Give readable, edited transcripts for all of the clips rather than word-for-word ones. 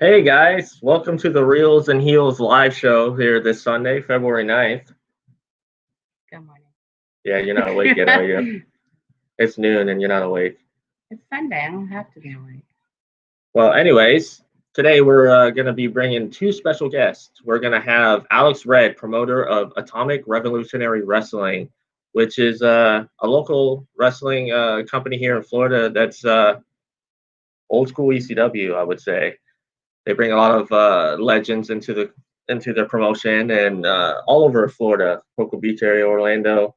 Hey guys, welcome to the Reels and Heels live show here this Sunday, February 9th. Good morning. Yeah, you're not awake yet, are you? It's noon and you're not awake. It's Sunday. I don't have to be awake. Well, anyways, today we're going to be bringing two special guests. We're going to have Alex Red, promoter of Atomic Revolutionary Wrestling, which is a local wrestling company here in Florida that's old school ECW, I would say. They bring a lot of legends into their promotion and all over Florida, Cocoa Beach area, Orlando,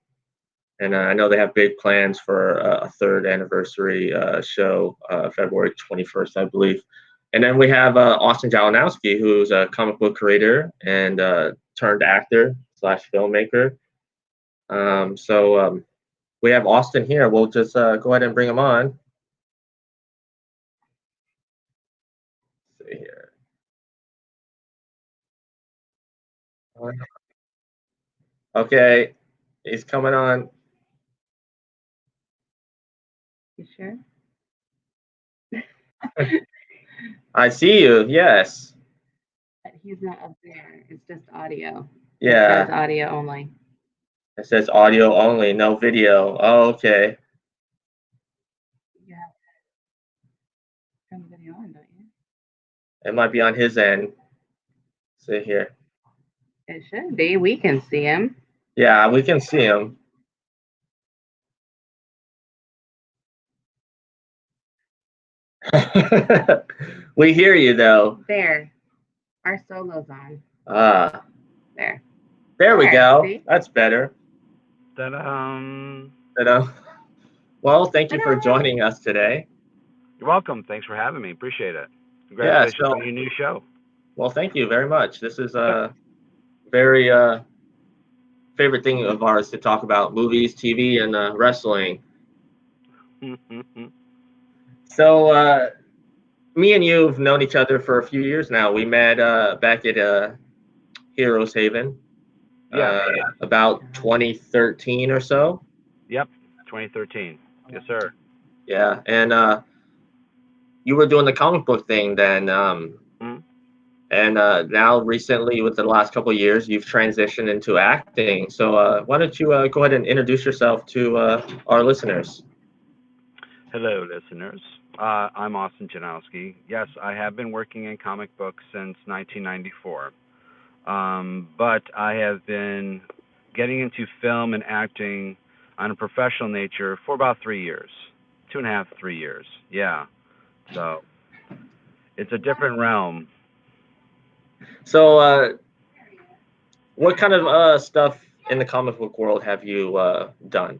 and I know they have big plans for a third anniversary show, February 21st, I believe. And then we have Austin Janowski, who's a comic book creator and turned actor slash filmmaker. So we have Austin here. We'll just go ahead and bring him on. Let's see here. Okay, he's coming on. You sure? I see you. Yes. But he's not up there. It's just audio. Yeah. It says audio only. It says audio only, no video. Oh, okay. You have to turn the video on, don't you? It might be on his end. See here. It should be. We can see him. Yeah, we can see him. We hear you though. There. Our solo's on. Ah. There. There we go. See? That's better. Ta-da. Well, thank you for joining us today. You're welcome. Thanks for having me. Appreciate it. Congratulations on your new show. Well, thank you very much. This is a very favorite thing of ours to talk about movies, TV, and wrestling. So me and you have known each other for a few years now. We met back at Heroes Haven. About 2013 or so. Yep, 2013. Yes, sir. Yeah, and you were doing the comic book thing then. And now recently, with the last couple of years, you've transitioned into acting. So why don't you go ahead and introduce yourself to our listeners? Hello, listeners. I'm Austin Janowski. Yes, I have been working in comic books since 1994. But I have been getting into film and acting on a professional nature for about 3 years. 2.5, 3 years. Yeah. So it's a different realm. So what kind of stuff in the comic book world have you done?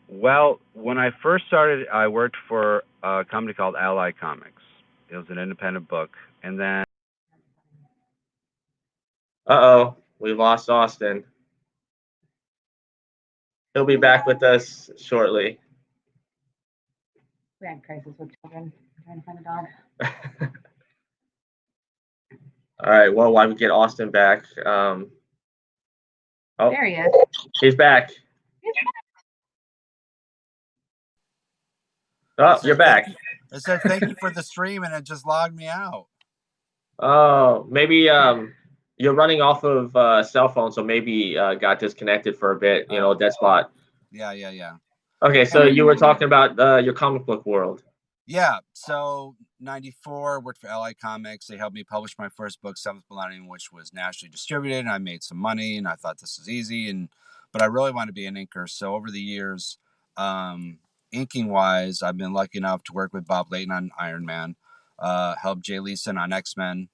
Well, when I first started, I worked for a company called Ally Comics. It was an independent book. And then... Uh-oh, we lost Austin. He'll be back with us shortly. We had crisis with children. I'm trying to find a dog. All right, well, while we get Austin back. Oh, there he is. He's back. Oh, you're back. I said thank you for the stream, and it just logged me out. Oh, maybe you're running off of cell phone, so maybe got disconnected for a bit. You know, dead spot. Yeah. Okay, so you were talking about your comic book world. Yeah, so 94, worked for Ally Comics. They helped me publish my first book, Seventh Millennium, which was nationally distributed, and I made some money, and I thought this was easy, but I really want to be an inker. So over the years, inking-wise, I've been lucky enough to work with Bob Layton on Iron Man, help Jay Leeson on X-Men,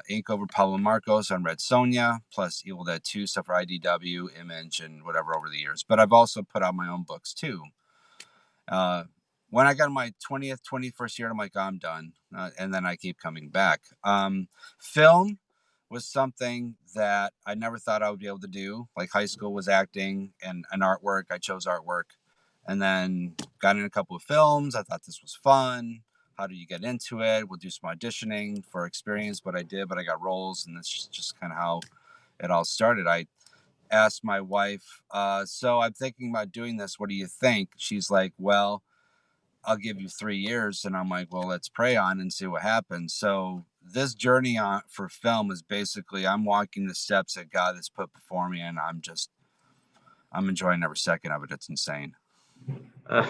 ink over Pablo Marcos on Red Sonja, plus Evil Dead 2, stuff for IDW, Image, and whatever over the years. But I've also put out my own books, too. When I got my 20th, 21st year, I'm like, I'm done. And then I keep coming back. Film was something that I never thought I would be able to do. Like high school was acting and artwork. I chose artwork and then got in a couple of films. I thought this was fun. How do you get into it? We'll do some auditioning for experience, but I did, but I got roles, and that's just kind of how it all started. I asked my wife, so I'm thinking about doing this. What do you think? She's like, well, I'll give you 3 years. And I'm like, well, let's pray on and see what happens. So this journey for film is basically I'm walking the steps that God has put before me, and I'm enjoying every second of it. It's insane. Uh,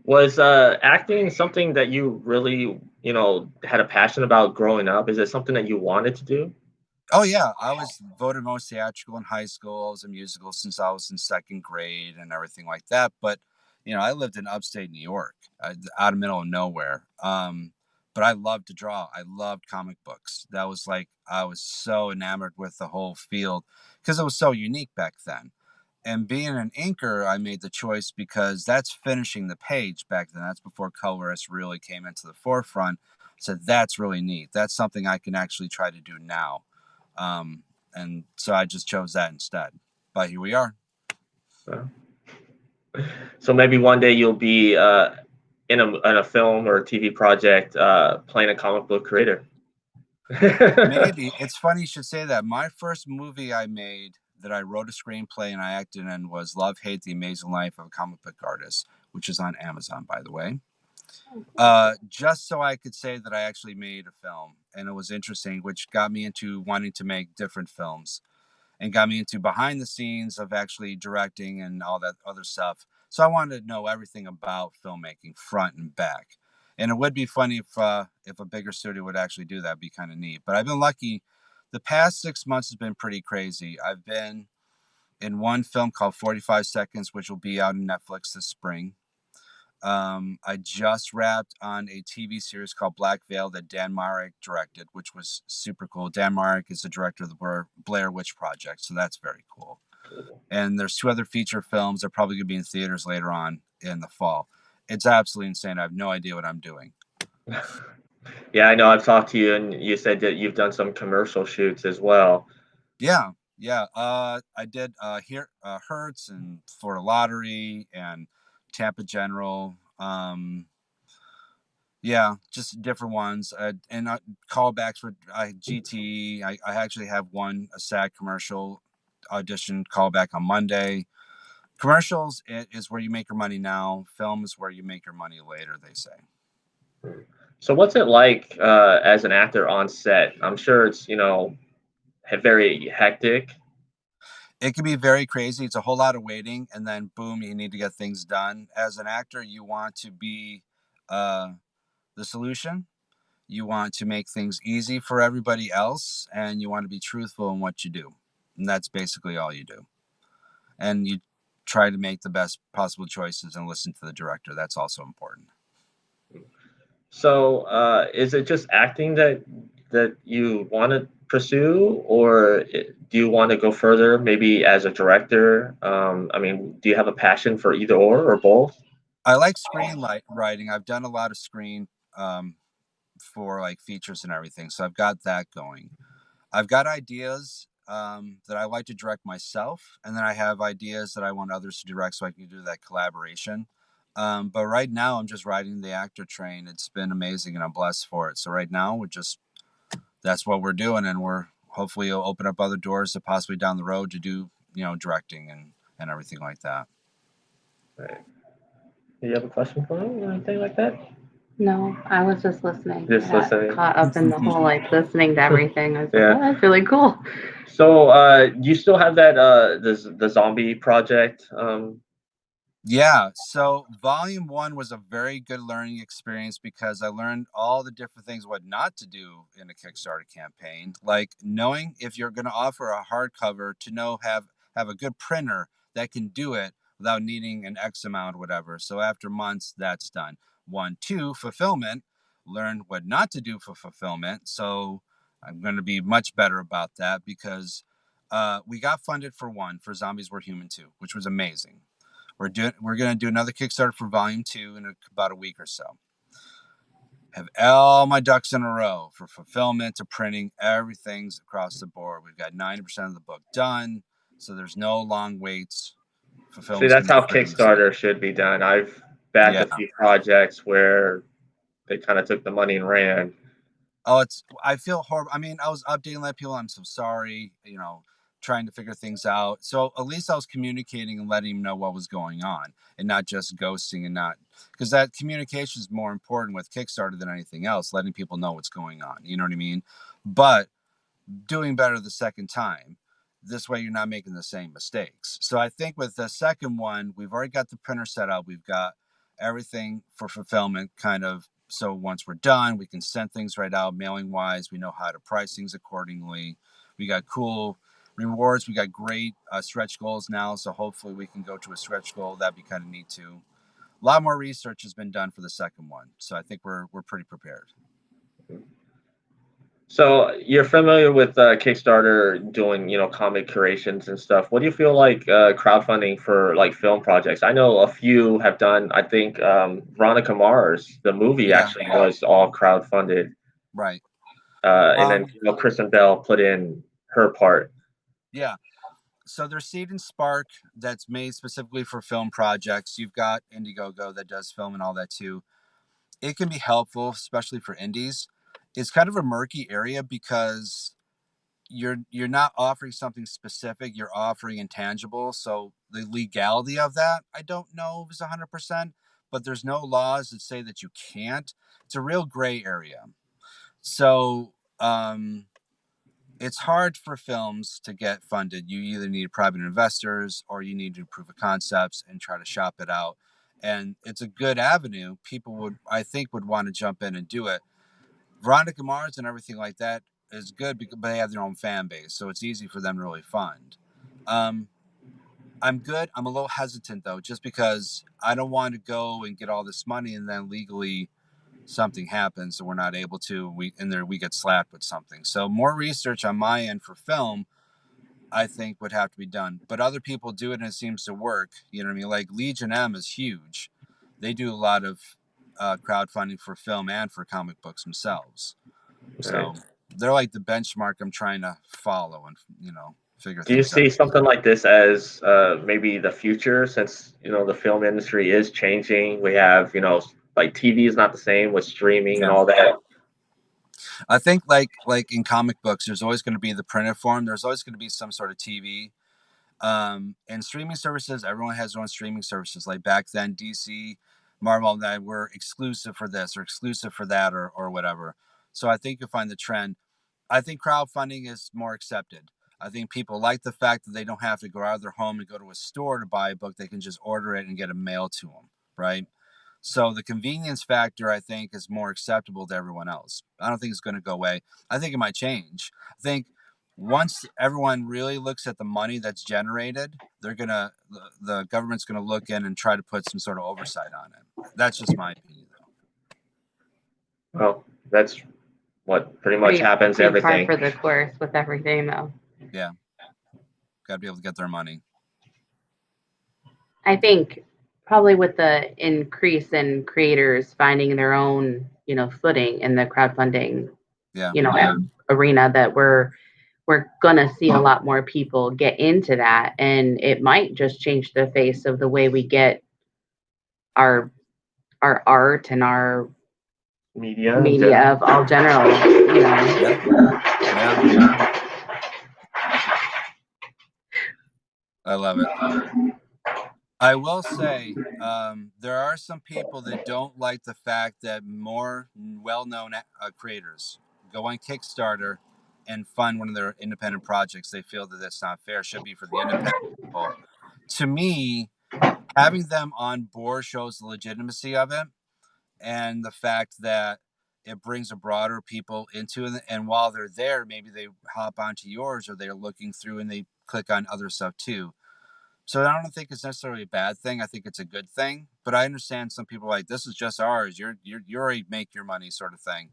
was acting something that you really, had a passion about growing up? Is it something that you wanted to do? Oh yeah, I was voted most theatrical in high school. I was a musical since I was in second grade and everything like that. But I lived in upstate New York, out of middle of nowhere. But I loved to draw. I loved comic books. That was like I was so enamored with the whole field because it was so unique back then. And being an inker, I made the choice because that's finishing the page back then. That's before colorists really came into the forefront. So that's really neat. That's something I can actually try to do now. And so I just chose that instead. But here we are. So, so maybe one day you'll be in a film or a TV project playing a comic book creator. Maybe. It's funny you should say that. My first movie I made that I wrote a screenplay and I acted in was Love, Hate, The Amazing Life of a Comic Book Artist, which is on Amazon, by the way. Just so I could say that I actually made a film, and it was interesting, which got me into wanting to make different films and got me into behind the scenes of actually directing and all that other stuff. So I wanted to know everything about filmmaking, front and back. And it would be funny if a bigger studio would actually do that. It'd be kind of neat. But I've been lucky. The past 6 months has been pretty crazy. I've been in one film called 45 Seconds, which will be out on Netflix this spring. I just wrapped on a TV series called Black Veil that Dan Marek directed, which was super cool. Dan Marek is the director of the Blair Witch Project, so that's very cool. And there's 2 other feature films that are probably going to be in theaters later on in the fall. It's absolutely insane. I have no idea what I'm doing. Yeah, I know. I've talked to you, and you said that you've done some commercial shoots as well. Yeah. I did here Hertz and Florida Lottery and Tampa General. Yeah, just different ones. And callbacks for GTE. I actually have a SAG commercial audition callback on Monday. Commercials is where you make your money now. Film is where you make your money later, they say. So what's it like as an actor on set? I'm sure it's, very hectic. It can be very crazy. It's a whole lot of waiting, and then boom, you need to get things done. As an actor, you want to be the solution. You want to make things easy for everybody else, and you want to be truthful in what you do. And that's basically all you do. And you try to make the best possible choices and listen to the director. That's also important. So is it just acting that you want to pursue, or do you want to go further, maybe as a director? I mean, do you have a passion for either or both? I like writing. I've done a lot of screen for like features and everything. So I've got that going. I've got ideas that I like to direct myself, and then I have ideas that I want others to direct so I can do that collaboration. But right now, I'm just riding the actor train. It's been amazing, and I'm blessed for it. So right now, that's what we're doing, and we're hopefully it'll open up other doors to possibly down the road to do directing and everything like that. Right. Do you have a question for me or anything like that? No, I was just listening. Just I got listening. caught up in the whole like listening to everything. I was like, Yeah. oh, that's really cool. So you still have that the zombie project? Yeah, so volume 1 was a very good learning experience because I learned all the different things what not to do in a Kickstarter campaign, like knowing if you're going to offer a hardcover to have a good printer that can do it without needing an X amount or whatever. So after months, that's done. 1, 2, fulfillment, learn what not to do for fulfillment. So I'm going to be much better about that because we got funded for Zombies Were Human 2, which was amazing. We're going to do another Kickstarter for volume 2 in about a week or so. Have all my ducks in a row for fulfillment to printing. Everything's across the board. We've got 90% of the book done, so there's no long waits. See, that's how Kickstarter should be done. I've backed a few projects where they kind of took the money and ran. Oh, I feel horrible. I mean, I was updating that people. I'm so sorry. trying to figure things out. So at least I was communicating and letting him know what was going on, and not just ghosting, and not, because that communication is more important with Kickstarter than anything else, letting people know what's going on. You know what I mean? But doing better the second time. This way you're not making the same mistakes. So I think with the second one, we've already got the printer set up. We've got everything for fulfillment kind of. So once we're done, we can send things right out mailing wise. We know how to price things accordingly. We got cool rewards. We got great stretch goals now. So hopefully we can go to a stretch goal. That'd be kind of neat too. A lot more research has been done for the second one. So I think we're pretty prepared. So you're familiar with Kickstarter doing, comic creations and stuff. What do you feel like crowdfunding for like film projects? I know a few have done. I think Veronica Mars, the movie, actually was all crowdfunded. Right. And then Kristen Bell put in her part. Yeah. So there's Seed and Spark that's made specifically for film projects. You've got Indiegogo that does film and all that too. It can be helpful, especially for indies. It's kind of a murky area because you're not offering something specific, you're offering intangible. So the legality of that, I don't know if it's 100%, but there's no laws that say that you can't. It's a real gray area. So it's hard for films to get funded. You either need private investors or you need to prove a concepts and try to shop it out. And it's a good avenue. People would, I think, would want to jump in and do it. Veronica Mars and everything like that is good because they have their own fan base, so it's easy for them to really fund. I'm good. I'm a little hesitant though, just because I don't want to go and get all this money and then legally something happens and we're not able to. We get slapped with something. So more research on my end for film, I think, would have to be done. But other people do it and it seems to work. You know what I mean? Like Legion M is huge. They do a lot of crowdfunding for film and for comic books themselves. So they're like the benchmark I'm trying to follow and, figure Do you things out. see something like this as maybe the future, since the film industry is changing? We have like TV is not the same with streaming and all that. I think like in comic books, there's always going to be the printed form. There's always going to be some sort of TV. And streaming services, everyone has their own streaming services. Like back then, DC, Marvel, that were exclusive for this or exclusive for that or whatever. So I think you'll find the trend. I think crowdfunding is more accepted. I think people like the fact that they don't have to go out of their home and go to a store to buy a book. They can just order it and get it mailed to them, right? So the convenience factor, I think, is more acceptable to everyone else. I don't think it's going to go away. I think it might change. I think once everyone really looks at the money that's generated, the government's going to look in and try to put some sort of oversight on it. That's just my opinion, though. Well, that's what pretty much happens to everything. Par for the course with everything, though. Yeah. Got to be able to get their money. I think probably with the increase in creators finding their own, footing in the crowdfunding, arena, that we're gonna see a lot more people get into that, and it might just change the face of the way we get our art and our media of all general, Yeah. I love it. I will say there are some people that don't like the fact that more well-known creators go on Kickstarter and fund one of their independent projects. They feel that that's not fair. It should be for the independent people. To me, having them on board shows the legitimacy of it and the fact that it brings a broader people into it. And while they're there, maybe they hop onto yours or they're looking through and they click on other stuff too. So I don't think it's necessarily a bad thing. I think it's a good thing. But I understand some people are like, this is just ours. You already make your money, sort of thing.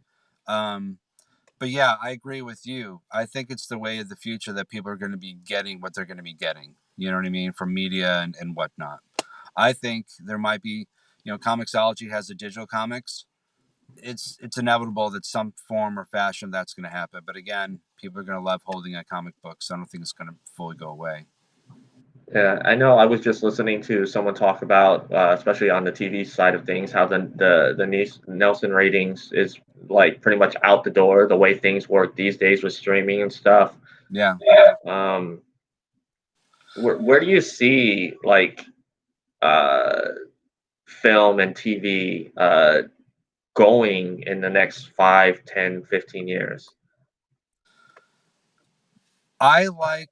But yeah, I agree with you. I think it's the way of the future that people are going to be getting what they're going to be getting. You know what I mean? From media and whatnot. I think there might be, Comixology has the digital comics. It's inevitable that some form or fashion that's going to happen. But again, people are going to love holding a comic book. So I don't think it's going to fully go away. Yeah, I know. I was just listening to someone talk about, especially on the TV side of things, how the Nelson ratings is like pretty much out the door. The way things work these days with streaming and stuff. Yeah. where do you see like film and TV going in the next 5, 10, 15 years? I like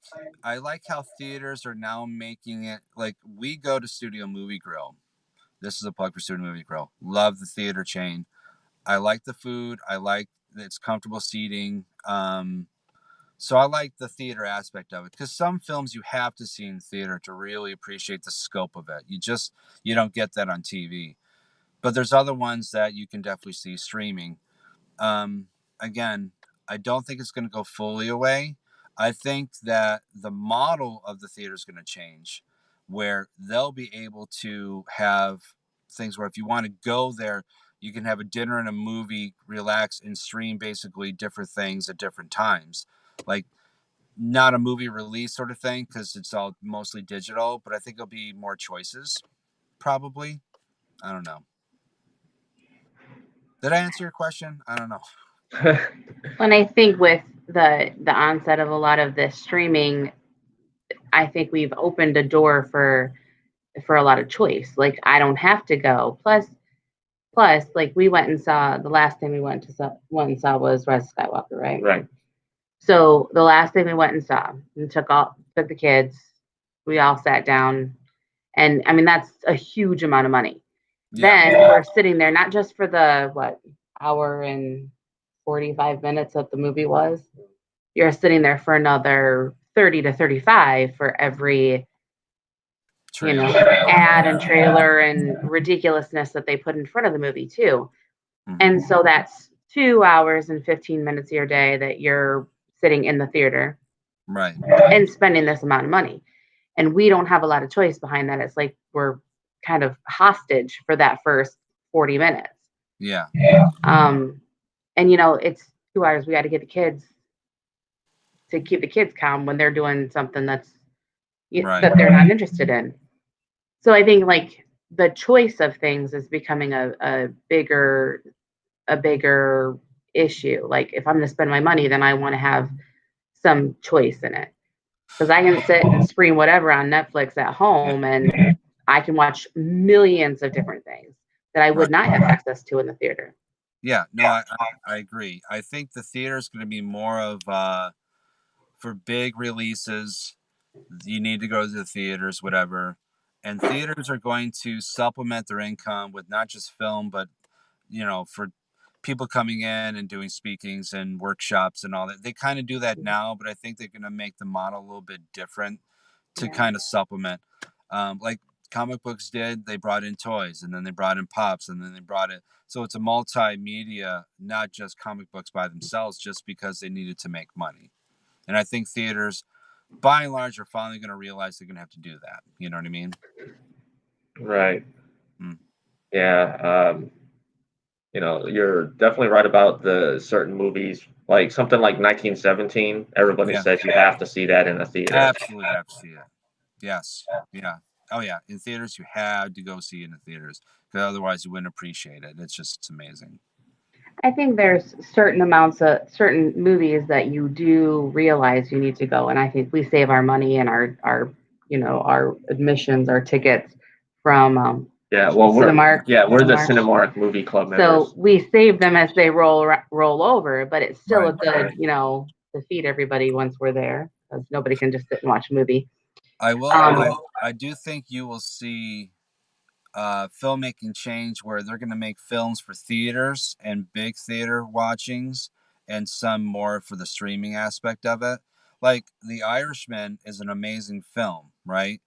how theaters are now making it like we go to Studio Movie Grill. This is a plug for Studio Movie Grill. Love the theater chain. I like the food. I like it's comfortable seating. So I like the theater aspect of it because some films you have to see in theater to really appreciate the scope of it. You don't get that on TV. But there's other ones that you can definitely see streaming. Um, Again, I don't think it's going to go fully away. I think that the model of the theater is going to change, where they'll be able to have things where if you want to go there, you can have a dinner and a movie, relax, and stream basically different things at different times. Like not a movie release sort of thing because it's all mostly digital, but I think there'll be more choices, probably. I don't know. Did I answer your question? I don't know. When I think with the onset of a lot of this streaming, I think we've opened a door for a lot of choice. Like I don't have to go. Plus, like we went and saw the last thing we went and saw was Rise of Skywalker, right? Right. So the last thing we went and saw, and took the kids, we all sat down, and I mean that's a huge amount of money. Yeah. Then we're sitting there not just for the hour and 45 minutes that the movie was. You're sitting there for another 30 to 35 for every ad and trailer and ridiculousness that they put in front of the movie too. Mhm. And so that's 2 hours and 15 minutes of your day that you're sitting in the theater Right. and spending this amount of money. And we don't have a lot of choice behind that. It's like we're kind of hostage for that first 40 minutes. Yeah. And it's 2 hours. We got to get the kids to keep the kids calm when they're doing something that they're not interested in. So I think like the choice of things is becoming a bigger issue. Like if I'm going to spend my money, then I want to have some choice in it. Because I can sit and stream whatever on Netflix at home, and I can watch millions of different things that I would not have access to in the theater. Yeah, no, I agree. I think the theater is going to be more of for big releases, you need to go to the theaters, whatever. And theaters are going to supplement their income with not just film, but for people coming in and doing speakings and workshops and all that. They kind of do that now, but I think they're going to make the model a little bit different to kind of supplement. Like comic books did, they brought in toys and then they brought in pops and then they brought it. So it's a multimedia, not just comic books by themselves, just because they needed to make money. And I think theaters, by and large, are finally going to realize they're going to have to do that. You know what I mean? Right. Yeah. You're definitely right about the certain movies, like something like 1917. Everybody says you have to see that in a theater. Absolutely have to see it. Yes. Yeah. Oh yeah. In theaters, you had to go see it in the theaters because otherwise you wouldn't appreciate it. It's amazing. I think there's certain movies that you do realize you need to go, and I think we save our money and our admissions, our tickets from Cinemark. We're the Cinemark movie club members. So we save them as they roll over, but it's still a good to feed everybody once we're there because nobody can just sit and watch a movie. I will. I do think you will see filmmaking change where they're going to make films for theaters and big theater watchings and some more for the streaming aspect of it. Like The Irishman is an amazing film, right?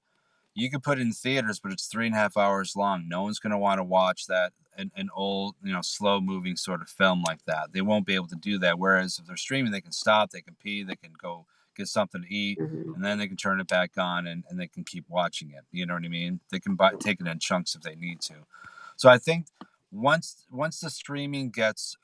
You could put it in theaters, but it's 3.5 hours long. No one's going to want to watch that, an old, slow moving sort of film like that. They won't be able to do that. Whereas if they're streaming, they can stop, they can pee, they can go get something to eat, and then they can turn it back on and they can keep watching it. You know what I mean? They can take it in chunks if they need to. So I think once the streaming gets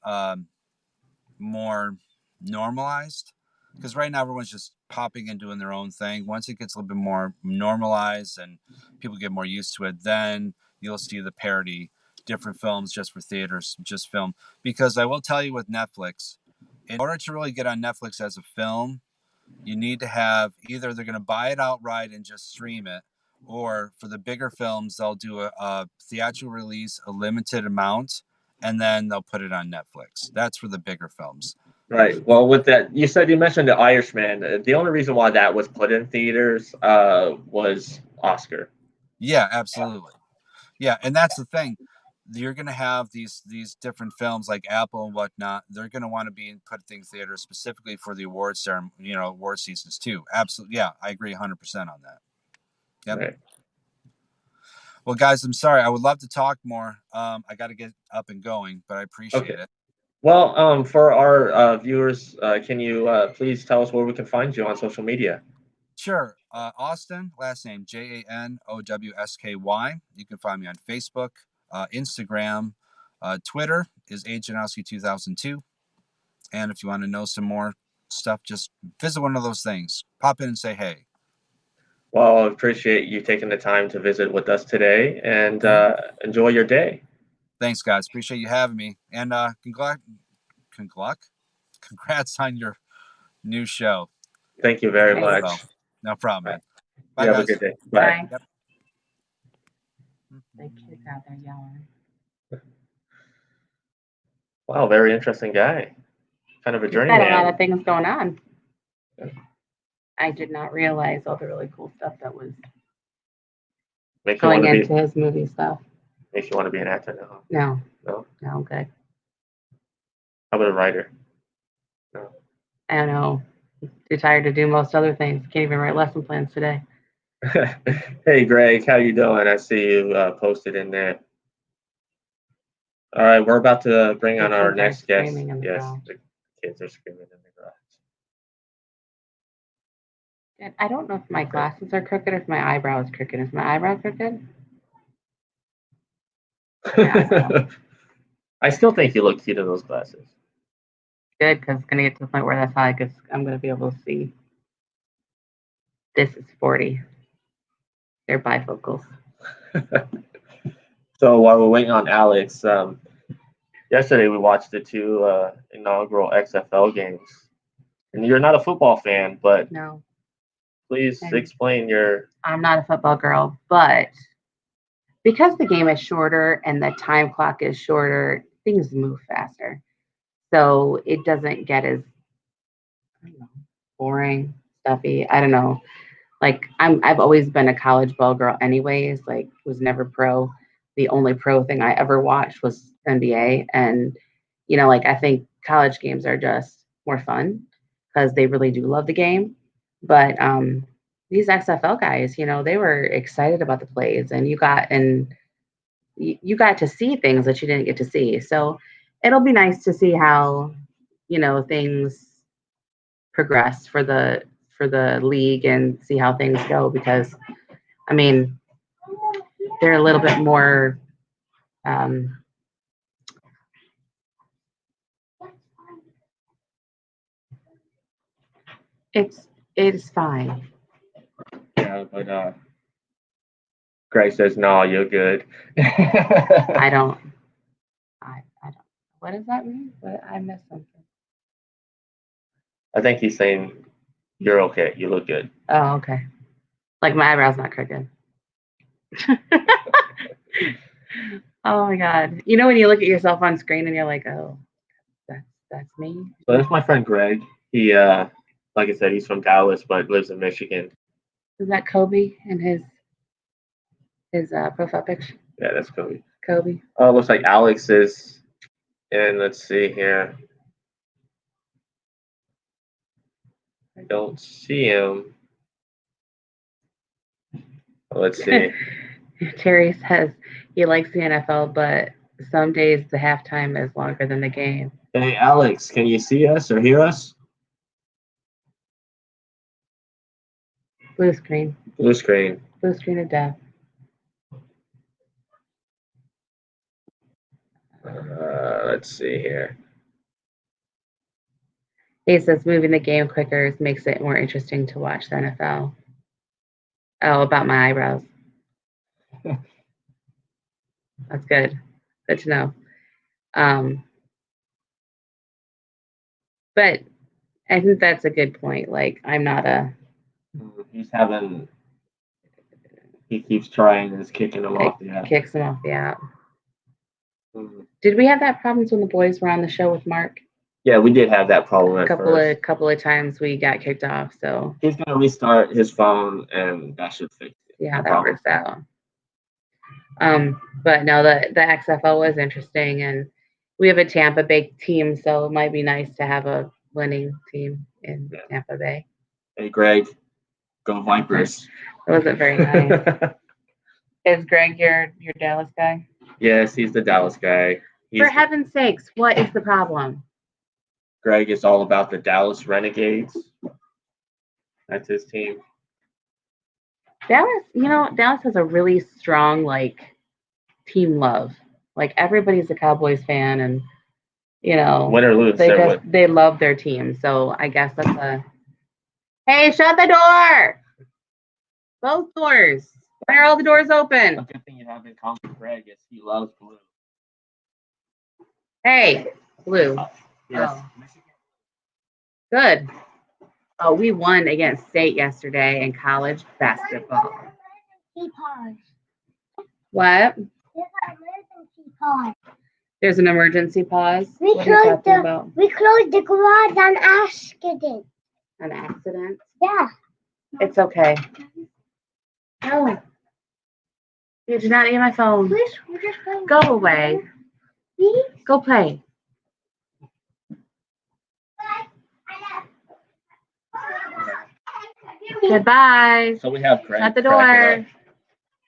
more normalized, because right now everyone's just popping and doing their own thing. Once it gets a little bit more normalized and people get more used to it, then you'll see the parody, different films just for theaters, just film. Because I will tell you with Netflix, in order to really get on Netflix as a film, you need to have either they're going to buy it outright and just stream it, or for the bigger films, they'll do a theatrical release, a limited amount, and then they'll put it on Netflix. That's for the bigger films. Right. Well, with that, you mentioned The Irishman. The only reason why that was put in theaters was Oscar. Yeah, absolutely. Yeah, and that's the thing. You're going to have these different films like Apple and whatnot. They're going to want to be put in theaters specifically for the awards ceremony, award seasons too. Absolutely. Yeah, I agree 100% on that. Yep. Right. Well, guys, I'm sorry. I would love to talk more. I got to get up and going, but I appreciate it. Well, for our viewers, can you please tell us where we can find you on social media? Sure. Austin, last name Janowsky. You can find me on Facebook, Instagram, Twitter is Janowski2002. And if you want to know some more stuff, just visit one of those things. Pop in and say hey. Well, I appreciate you taking the time to visit with us today, and enjoy your day. Thanks, guys. Appreciate you having me. And congrats on your new show. Thank you very much. No problem, man. Bye, you have guys. a good day. Bye. Yep. The kids out there yelling. Wow, very interesting guy. Kind of a journeyman. Had a lot of things going on. I did not realize all the really cool stuff that was going into his movie stuff. Makes you want to be an actor now? No. No? No, I'm good. How about a writer? No. I don't know. Too tired to do most other things. Can't even write lesson plans today. Hey, Greg, how you doing? I see you posted in there. All right, we're about to bring on our next guest. Yes, the kids are screaming in the garage. I don't know if my glasses are crooked or if my eyebrow is crooked. Is my eyebrow crooked? I still think you look cute in those glasses. Good, because it's going to get to the point where that's how I'm going to be able to see. This is 40. They're bifocals. So while we're waiting on Alex, yesterday we watched the two inaugural XFL games. And you're not a football fan, but no. Please explain your... I'm not a football girl, but because the game is shorter and the time clock is shorter, things move faster. So it doesn't get as, I don't know, boring, stuffy. I don't know. Like I've always been a college ball girl anyways, like was never pro. The only pro thing I ever watched was NBA. And, like I think college games are just more fun because they really do love the game. But these XFL guys, they were excited about the plays, and you got to see things that you didn't get to see. So it'll be nice to see how, things progress for the league and see how things go, because I mean, they're a little bit more it's fine. Yeah, but Greg says, no, you're good. I don't. What does that mean? I missed something. I think he's saying you're okay. You look good. Oh, okay. Like my eyebrow's not crooked. Oh my God. When you look at yourself on screen and you're like, oh, that's me. So that's my friend Greg. He, like I said, he's from Dallas, but lives in Michigan. Is that Kobe in his profile picture? Yeah, that's Kobe. Kobe. Oh, looks like Alex is. And let's see here. I don't see him. Let's see. Terry says he likes the NFL, but some days the halftime is longer than the game. Hey, Alex, can you see us or hear us? Blue screen. Blue screen. Blue screen of death. Let's see here. He says moving the game quicker makes it more interesting to watch the NFL. Oh, about my eyebrows. That's good. Good to know. But I think that's a good point. Like, I'm not a. He keeps trying and it's kicking him off the app. Kicks him off the app. Mhm. Did we have that problems when the boys were on the show with Mark? Yeah, we did have that problem at first. Couple of times we got kicked off. So he's gonna restart his phone and that should fix it. Yeah, that works out. But no, the XFL was interesting, and we have a Tampa Bay team, so it might be nice to have a winning team in Tampa Bay. Hey, Greg, go Vipers. It wasn't very nice. Is Greg your Dallas guy? Yes, he's the Dallas guy. For heaven's sakes, what is the problem? Greg is all about the Dallas Renegades. That's his team. Dallas has a really strong, like, team love. Like, everybody's a Cowboys fan, and, win or lose, they love their team. So I guess that's a, hey, shut the door! Both doors. Why are all the doors open? The good thing you have in common with Greg is he loves blue. Hey, blue. Yes. Oh. Good. Oh, we won against State yesterday in college basketball. What? There's an emergency pause. What are you talking about? We closed the garage on accident. An accident? Yeah. It's okay. No. You do not need my phone. Go away. Go play. Goodbye. So we have Greg. Shut the door.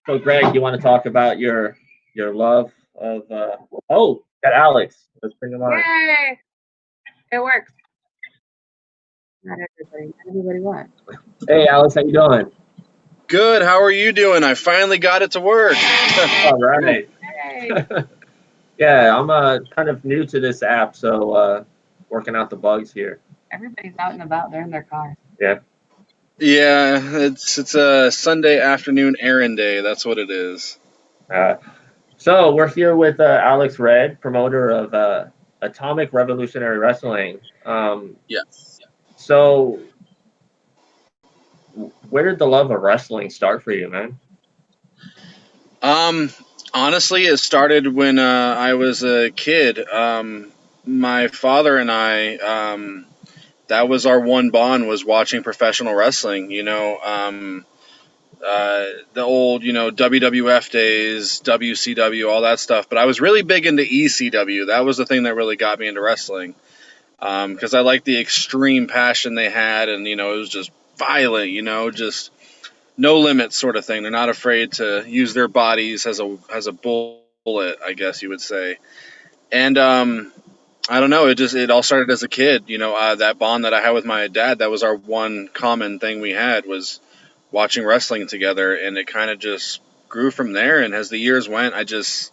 So Greg, you want to talk about your love of got Alex. Let's bring him on. Yay! It works. Not everybody what? Hey Alex, how you doing? Good. How are you doing? I finally got it to work. All right. Hey. Yeah, I'm kind of new to this app, so working out the bugs here. Everybody's out and about. They're in their car. Yeah. Yeah, it's a Sunday afternoon errand day. That's what it is. So we're here with Alex Red, promoter of Atomic Revolutionary Wrestling. Yes. So where did the love of wrestling start for you, man? Honestly, it started when I was a kid. My father and I, that was our one bond, was watching professional wrestling. The old, WWF days, WCW, all that stuff. But I was really big into ECW. That was the thing that really got me into wrestling. Because I liked the extreme passion they had, and, it was just violent, just no limits sort of thing. They're not afraid to use their bodies as a bullet, I guess you would say. And I don't know, it all started as a kid. That bond that I had with my dad, that was our one common thing we had, was watching wrestling together, and it kind of just grew from there. And as the years went, I just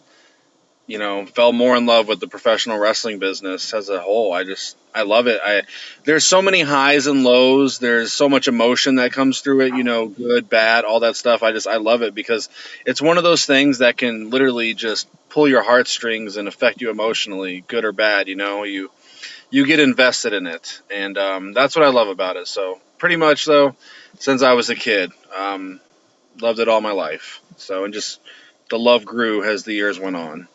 fell more in love with the professional wrestling business as a whole. I love it. There's so many highs and lows. There's so much emotion that comes through it, good, bad, all that stuff. I love it because it's one of those things that can literally just pull your heartstrings and affect you emotionally, good or bad. You get invested in it, and that's what I love about it. So pretty much though, since I was a kid, loved it all my life. So, and just the love grew as the years went on.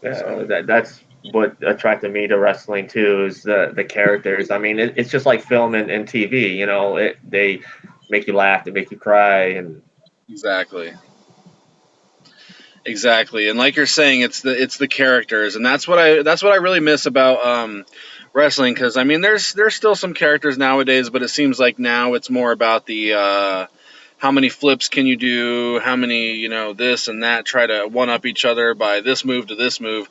Yeah, So. that's what attracted me to wrestling too, is the characters. I mean, it's just like film and TV. They make you laugh, they make you cry, and Exactly. And like you're saying, it's the characters, and that's what I really miss about wrestling. Because I mean, there's still some characters nowadays, but it seems like now it's more about the how many flips can you do, how many this and that, try to one up each other by this move to this move.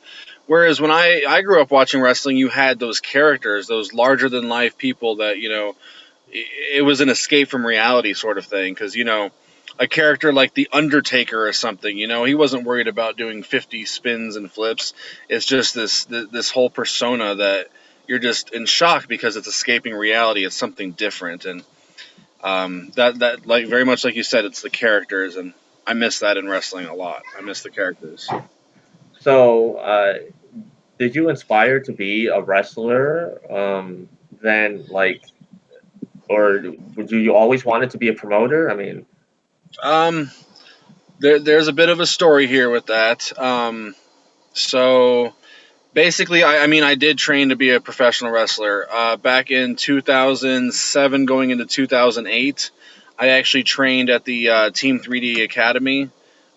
Whereas when I grew up watching wrestling, you had those characters, those larger than life people that it was an escape from reality sort of thing. Because a character like the Undertaker or something, he wasn't worried about doing 50 spins and flips. It's just this whole persona that you're just in shock because it's escaping reality. It's something different, and that like very much like you said, it's the characters, and I miss that in wrestling a lot. I miss the characters. So, did you inspire to be a wrestler? Then, like, or do you always wanted to be a promoter? I mean, there's a bit of a story here with that. So basically, I mean, I did train to be a professional wrestler. Back in 2007, going into 2008, I actually trained at the Team 3D Academy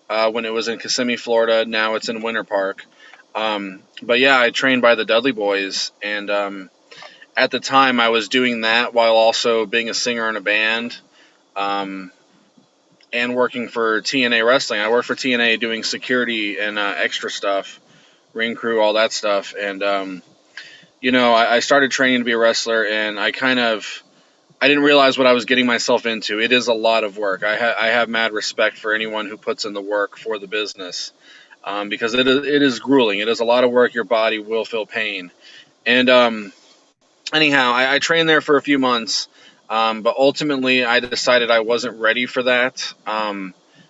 when it was in Kissimmee, Florida. Now it's in Winter Park. But yeah, I trained by the Dudley Boys, and at the time I was doing that while also being a singer in a band. And working for TNA Wrestling. I worked for TNA doing security and extra stuff, ring crew, all that stuff. And, I started training to be a wrestler, and I didn't realize what I was getting myself into. It is a lot of work. I have mad respect for anyone who puts in the work for the business, because it is grueling. It is a lot of work. Your body will feel pain. And anyhow, I trained there for a few months. But ultimately, I decided I wasn't ready for that,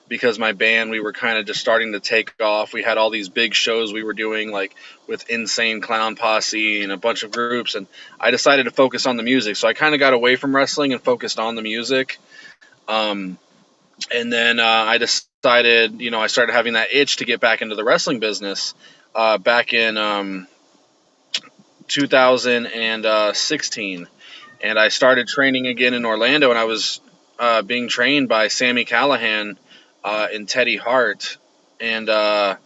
because my band, we were kind of just starting to take off. We had all these big shows we were doing, like with Insane Clown Posse and a bunch of groups, and I decided to focus on the music. So I kind of got away from wrestling and focused on the music. And then I decided, I started having that itch to get back into the wrestling business back in 2016. And I started training again in Orlando, and I was being trained by Sammy Callahan and Teddy Hart. And about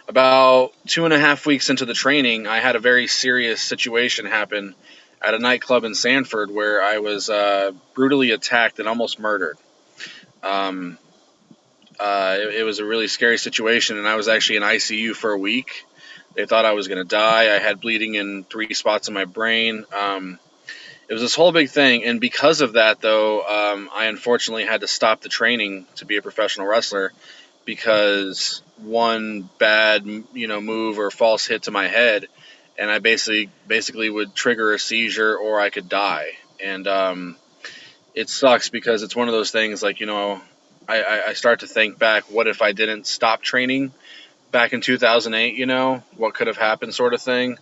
2.5 weeks into the training, I had a very serious situation happen at a nightclub in Sanford where I was brutally attacked and almost murdered. It was a really scary situation, and I was actually in ICU for a week. They thought I was going to die. I had bleeding in 3 spots in my brain. It was this whole big thing, and because of that, though, I unfortunately had to stop the training to be a professional wrestler because one bad, move or false hit to my head, and I basically would trigger a seizure or I could die. And it sucks because it's one of those things, like, I start to think back, what if I didn't stop training back in 2008, what could have happened, sort of thing.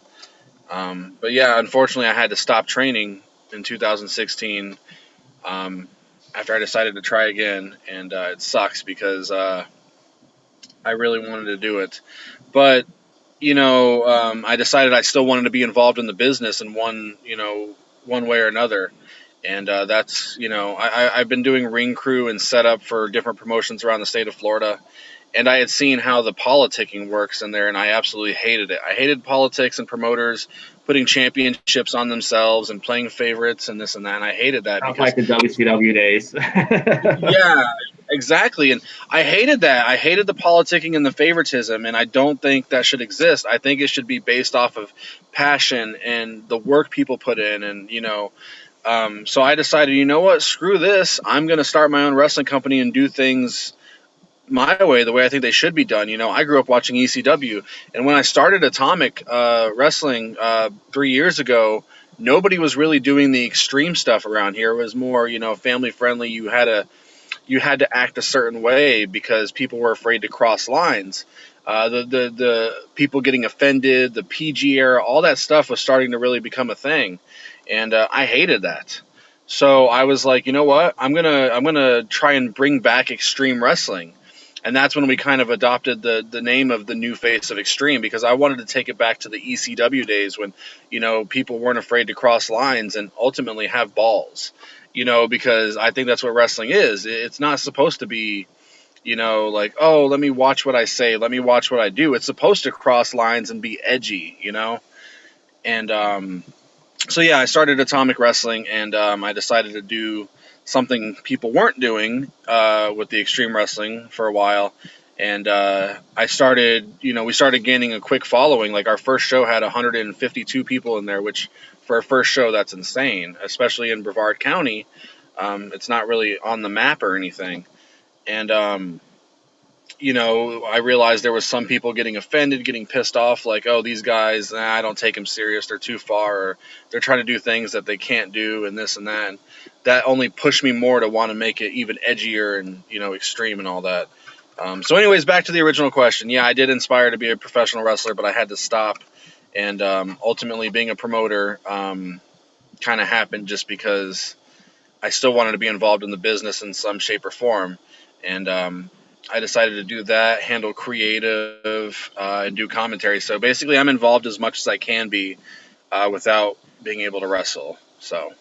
But yeah, unfortunately, I had to stop training in 2016 after I decided to try again, and it sucks because I really wanted to do it. But I decided I still wanted to be involved in the business in one way or another. And that's, I've been doing ring crew and setup for different promotions around the state of Florida. And I had seen how the politicking works in there, and I absolutely hated it. I hated politics and promoters putting championships on themselves and playing favorites and this and that. And I hated that sounds like the WCW days. Yeah, exactly. And I hated that. I hated the politicking and the favoritism, and I don't think that should exist. I think it should be based off of passion and the work people put in, and so I decided, you know what, screw this. I'm going to start my own wrestling company and do things my way, the way I think they should be done. I grew up watching ECW, and when I started Atomic Wrestling 3 years ago, nobody was really doing the extreme stuff around here. It was more, family friendly. You had to act a certain way because people were afraid to cross lines. The people getting offended, the PG era, all that stuff was starting to really become a thing, and I hated that. So I was like, you know what? I'm gonna try and bring back extreme wrestling. And that's when we kind of adopted the name of the new face of Extreme, because I wanted to take it back to the ECW days when, people weren't afraid to cross lines and ultimately have balls, because I think that's what wrestling is. It's not supposed to be, like, oh, let me watch what I say, let me watch what I do. It's supposed to cross lines and be edgy, And so yeah, I started Atomic Wrestling, and I decided to do something people weren't doing with the extreme wrestling for a while. And we started gaining a quick following. Like, our first show had 152 people in there, which for a first show, that's insane, especially in Brevard County. It's not really on the map or anything. And I realized there was some people getting offended, getting pissed off, like, oh, these guys, I don't take them serious, they're too far, or they're trying to do things that they can't do, and this and that. And that only pushed me more to want to make it even edgier and, extreme and all that. So anyways, back to the original question. Yeah, I did aspire to be a professional wrestler, but I had to stop. And ultimately, being a promoter kind of happened just because I still wanted to be involved in the business in some shape or form. And I decided to do that, handle creative, and do commentary. So basically, I'm involved as much as I can be without being able to wrestle. So.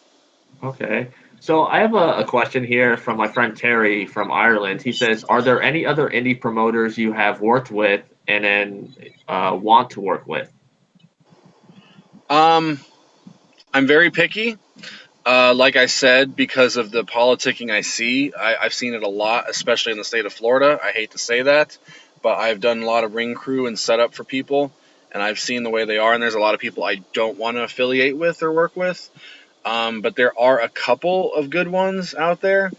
Okay. So I have a question here from my friend Terry from Ireland. He says, "Are there any other indie promoters you have worked with and then want to work with?" I'm very picky. Like I said, because of the politicking I see, I've seen it a lot, especially in the state of Florida. I hate to say that, but I've done a lot of ring crew and setup for people, and I've seen the way they are, and there's a lot of people I don't want to affiliate with or work with. But there are a couple of good ones out there.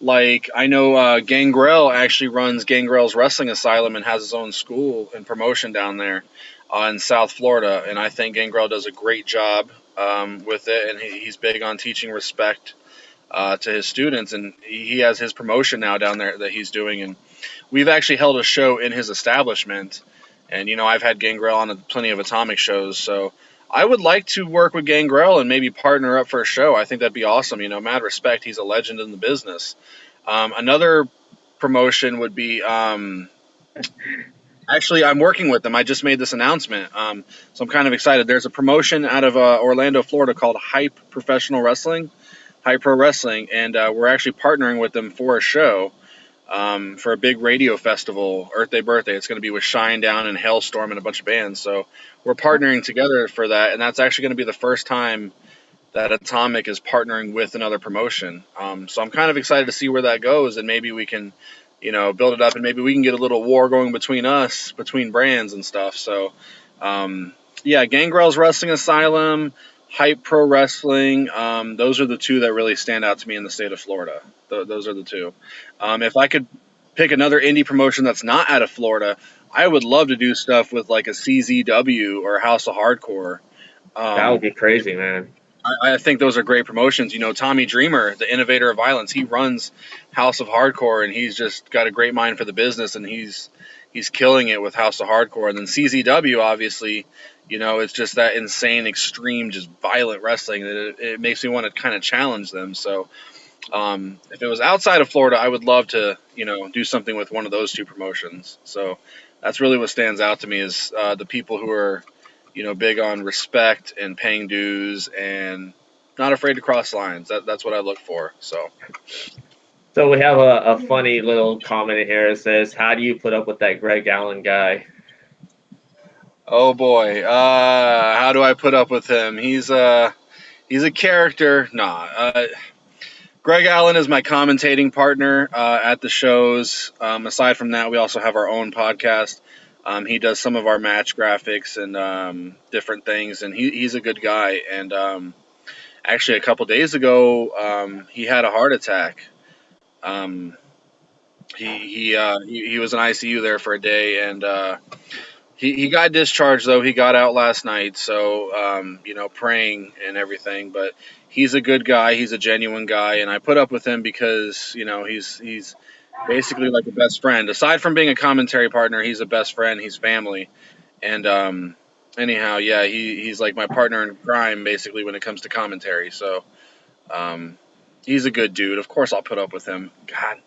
Like, I know Gangrel actually runs Gangrel's Wrestling Asylum and has his own school and promotion down there in South Florida, and I think Gangrel does a great job with it, and he's big on teaching respect to his students, and he has his promotion now down there that he's doing, and we've actually held a show in his establishment, and I've had Gangrel on plenty of Atomic shows, so I would like to work with Gangrel and maybe partner up for a show. I think that'd be awesome. Mad respect, he's a legend in the business. Another promotion would be actually, I'm working with them. I just made this announcement, so I'm kind of excited. There's a promotion out of Orlando, Florida called Hype Professional Wrestling, Hype Pro Wrestling, and we're actually partnering with them for a show for a big radio festival, Earth Day Birthday. It's going to be with Shinedown and Hailstorm and a bunch of bands. So we're partnering together for that, and that's actually going to be the first time that Atomic is partnering with another promotion. So I'm kind of excited to see where that goes, and maybe we can, build it up, and maybe we can get a little war going between us, between brands and stuff. So, yeah, Gangrel's Wrestling Asylum, Hype Pro Wrestling. Those are the two that really stand out to me in the state of Florida. Those are the two. If I could pick another indie promotion that's not out of Florida, I would love to do stuff with like a CZW or House of Hardcore. That would be crazy, man. I think those are great promotions. Tommy Dreamer, the innovator of violence, he runs House of Hardcore, and he's just got a great mind for the business, and he's killing it with House of Hardcore. And then CZW, obviously, it's just that insane, extreme, just violent wrestling that it makes me want to kind of challenge them. So if it was outside of Florida, I would love to, do something with one of those two promotions. So that's really what stands out to me is the people who are big on respect and paying dues and not afraid to cross lines. That's what I look for. So we have a funny little comment in here. It says, "How do you put up with that Greg Allen guy?" Oh boy, how do I put up with him? He's a character. Greg Allen is my commentating partner at the shows. Aside from that, we also have our own podcast. He does some of our match graphics and different things, and he's a good guy. And actually, a couple days ago, he had a heart attack. He was in ICU there for a day, and he got discharged though. He got out last night, so praying and everything. But he's a good guy. He's a genuine guy, and I put up with him because he's basically like a best friend. Aside from being a commentary partner, he's a best friend. He's family, and anyhow, yeah, he's like my partner in crime basically when it comes to commentary. So he's a good dude. Of course, I'll put up with him. God,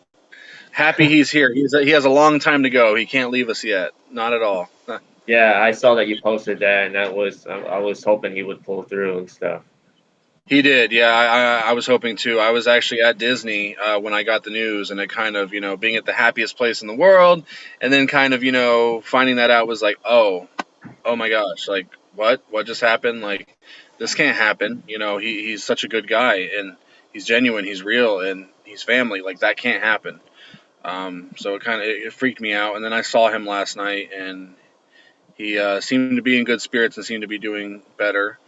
happy he's here. He has a long time to go. He can't leave us yet. Not at all. Yeah, I saw that you posted that, and I was hoping he would pull through and stuff. He did, yeah. I was hoping to. I was actually at Disney when I got the news, and it kind of, being at the happiest place in the world, and then kind of, finding that out was like, oh my gosh, like what just happened? Like this can't happen. He's such a good guy, and he's genuine, he's real, and he's family. Like that can't happen. So it freaked me out, and then I saw him last night, and he seemed to be in good spirits and seemed to be doing better.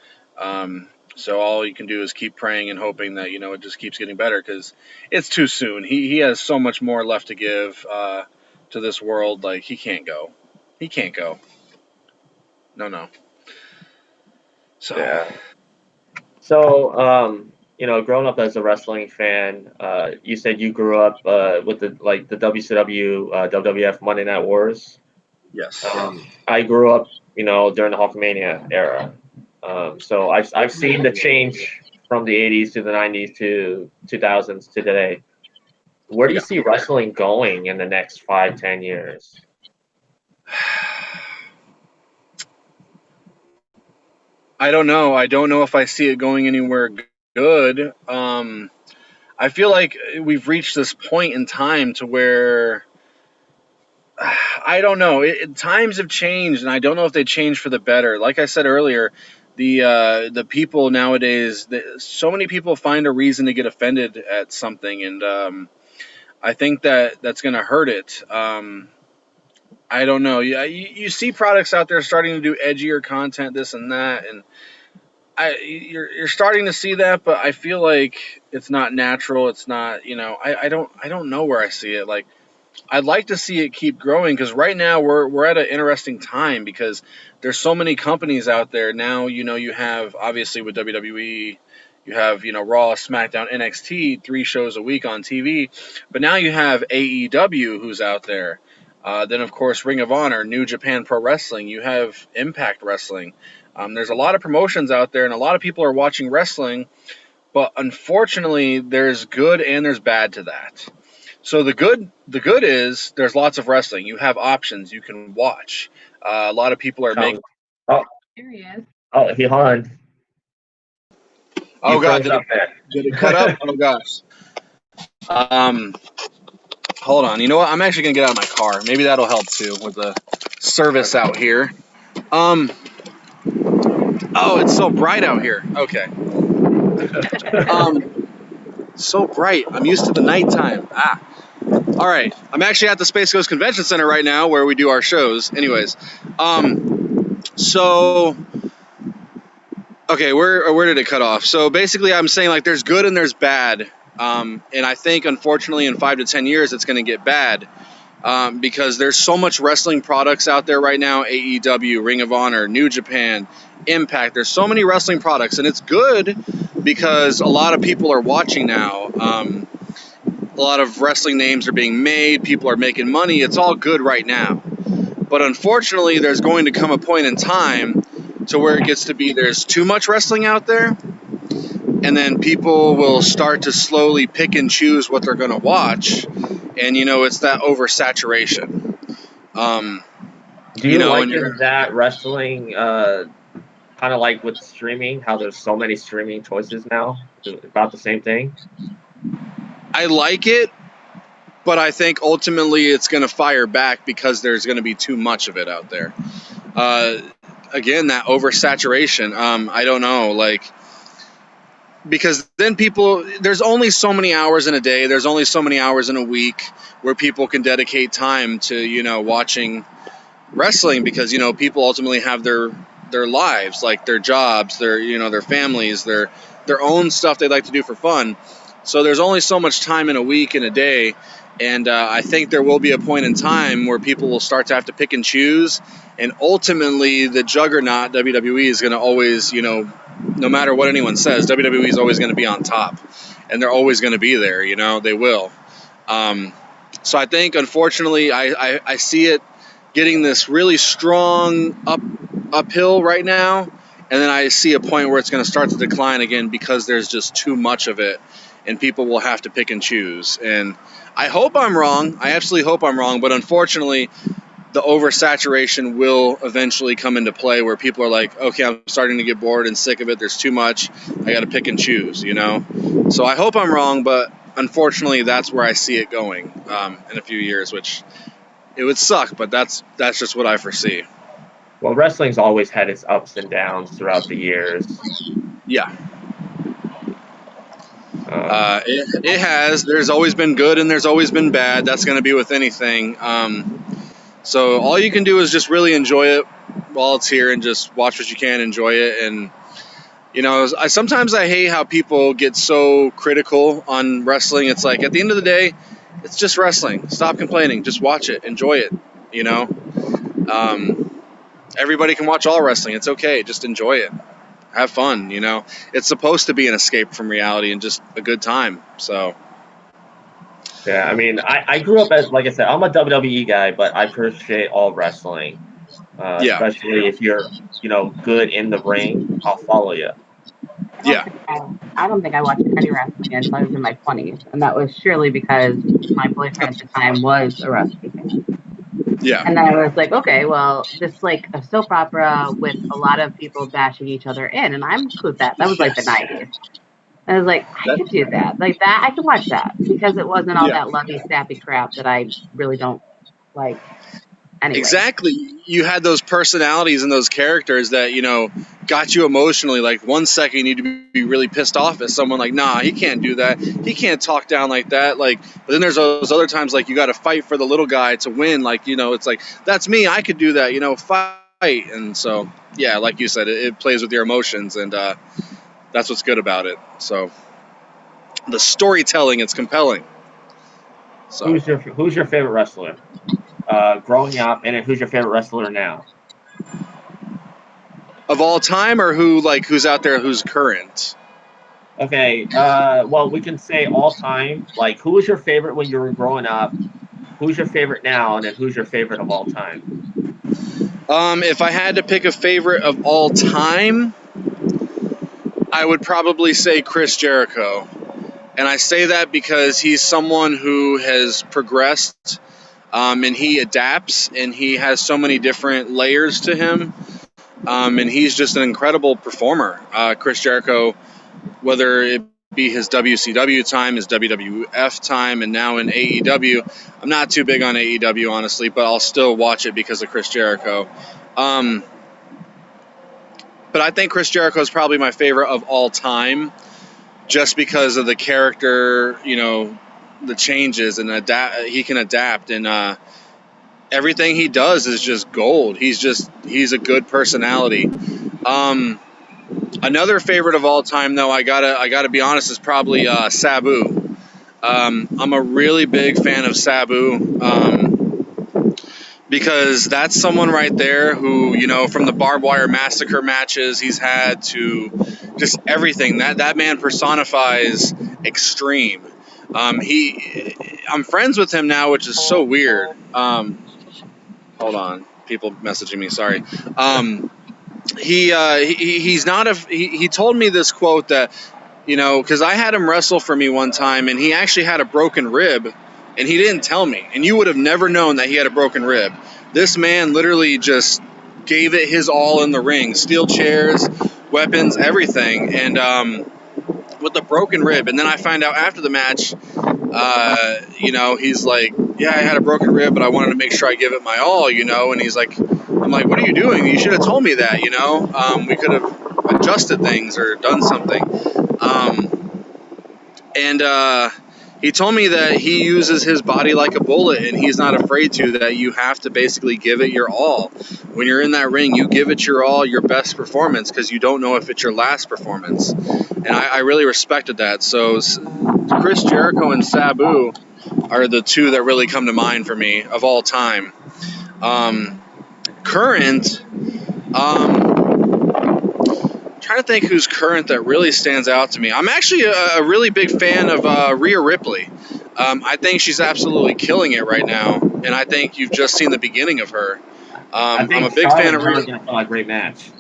So all you can do is keep praying and hoping that it just keeps getting better because it's too soon. He has so much more left to give to this world. Like he can't go. No. So yeah. So growing up as a wrestling fan, you said you grew up with the WCW, WWF Monday Night Wars. yes. I grew up, during the Hulkamania era. So I've seen the change from the 80s to the 90s to 2000s to today. Where do you see wrestling going in the next 5-10 years? I don't know. I don't know if I see it going anywhere good. I feel like we've reached this point in time to where I don't know. Times have changed, and I don't know if they changed for the better. Like I said earlier, the people nowadays, so many people find a reason to get offended at something, and I think that's going to hurt it. I don't know. You see products out there starting to do edgier content, this and that, and you're starting to see that, but I feel like it's not natural. It's not, I don't know where I see it. Like, I'd like to see it keep growing, because right now we're at an interesting time, because there's so many companies out there now. You have, obviously, with WWE, you have Raw, SmackDown, NXT, 3 shows a week on TV, but now you have AEW who's out there. Then of course Ring of Honor, New Japan Pro Wrestling. You have Impact Wrestling. There's a lot of promotions out there, and a lot of people are watching wrestling. But unfortunately, there's good and there's bad to that. So the good is there's lots of wrestling. You have options. You can watch. A lot of people are making. Oh, There he is. oh, he hon. Oh God, did it cut up? Oh gosh. Hold on. You know what? I'm actually gonna get out of my car. Maybe that'll help too with the service out here. Oh, it's so bright out here. Okay. So bright. I'm used to the nighttime. All right. I'm actually at the Space Coast Convention Center right now, where we do our shows. Anyways, so okay, where did it cut off? So basically, I'm saying, like, there's good and there's bad, and I think unfortunately in 5 to 10 years it's going to get bad, because there's so much wrestling products out there right now. AEW, Ring of Honor, New Japan, Impact. There's so many wrestling products, and it's good because a lot of people are watching now. A lot of wrestling names are being made. People are making money. It's all good right now. But unfortunately, there's going to come a point in time to where it gets to be there's too much wrestling out there, and then people will start to slowly pick and choose what they're going to watch, and it's that oversaturation. Do you liken that wrestling kind of like with streaming, how there's so many streaming choices now? About the same thing? I like it, but I think ultimately it's going to fire back because there's going to be too much of it out there. Again, that oversaturation. I don't know, because then there's only so many hours in a day. There's only so many hours in a week where people can dedicate time to, watching wrestling, because, people ultimately have their lives, like their jobs, their families, their own stuff they like to do for fun. So there's only so much time in a week, in a day, and I think there will be a point in time where people will start to have to pick and choose, and ultimately the juggernaut WWE is going to always, no matter what anyone says, WWE is always going to be on top, and they're always going to be there. They will. So I think, unfortunately, I see it getting this really strong uphill right now, and then I see a point where it's going to start to decline again because there's just too much of it, and people will have to pick and choose. And I hope I'm wrong. I absolutely hope I'm wrong, but unfortunately, the oversaturation will eventually come into play, where people are like, okay, I'm starting to get bored and sick of it. There's too much. I got to pick and choose, So I hope I'm wrong, but unfortunately, that's where I see it going in a few years, which it would suck, but that's just what I foresee. Well, wrestling's always had its ups and downs throughout the years. Yeah. It has. There's always been good and there's always been bad. That's going to be with anything. So all you can do is just really enjoy it while it's here, and just watch what you can, enjoy it. And sometimes I hate how people get so critical on wrestling. It's like, at the end of the day, it's just wrestling. Stop complaining. Just watch it. Enjoy it. Everybody can watch all wrestling. It's okay. Just enjoy it. Have fun. It's supposed to be an escape from reality and just a good time. So. Yeah, I mean, I grew up as, like I said, I'm a WWE guy, but I appreciate all wrestling. Especially if you're, good in the ring, I'll follow you. Yeah. I don't think I watched any wrestling until I was in my 20s, and that was surely because my boyfriend at the time was a wrestling fan. Yeah. And then I was like, okay, well, this is like a soap opera with a lot of people bashing each other in, and I'm cool with that. That was like the 90s. I was like, I could do that. Like that, I could watch that because it wasn't all Yeah. that lovey, sappy crap that I really don't like anyway. Exactly. You had those personalities and those characters that, got you emotionally. Like 1 second you need to be really pissed off at someone like, nah, he can't do that. He can't talk down like that. Like, but then there's those other times like you got to fight for the little guy to win. Like, it's like, that's me. I could do that, fight. And so, yeah, like you said, it plays with your emotions, and that's what's good about it. So the storytelling, it's compelling. So Who's your favorite wrestler? Growing up, and then who's your favorite wrestler now? of all time, or who's out there who's current? Okay. Well, we can say all time. Like, who was your favorite when you were growing up? Who's your favorite now, and then who's your favorite of all time? If I had to pick a favorite of all time, I would probably say Chris Jericho. And I say that because he's someone who has progressed, and he adapts, and he has so many different layers to him. And he's just an incredible performer. Chris Jericho, whether it be his WCW time, his WWF time, and now in AEW. I'm not too big on AEW, honestly, but I'll still watch it because of Chris Jericho. But I think Chris Jericho is probably my favorite of all time, just because of the character, the changes, and he can adapt, and everything he does is just gold. He's a good personality. Another favorite of all time, though, I gotta be honest, is probably Sabu. I'm a really big fan of Sabu, because that's someone right there who, from the barbed wire massacre matches he's had to just everything, that man personifies extreme. I'm friends with him now, which is so weird. Hold on, people messaging me. Sorry. He's not he told me this quote that, because I had him wrestle for me one time, and he actually had a broken rib, and he didn't tell me, and you would have never known that he had a broken rib. This man literally just gave it his all in the ring, steel chairs, weapons, everything, and with a broken rib. And then I find out after the match, he's like, yeah, I had a broken rib, but I wanted to make sure I give it my all, and he's like, I'm like, what are you doing? You should have told me that, we could have adjusted things or done something. And he told me that he uses his body like a bullet, and he's not afraid to, that you have to basically give it your all. When you're in that ring, you give it your all, your best performance, because you don't know if it's your last performance. And I really respected that. So Chris Jericho and Sabu are the two that really come to mind for me of all time. Current, trying to think who's current that really stands out to me. I'm actually a really big fan of Rhea Ripley. I think she's absolutely killing it right now, and I think you've just seen the beginning of her. I'm a big fan of Rhea. Going to a great match.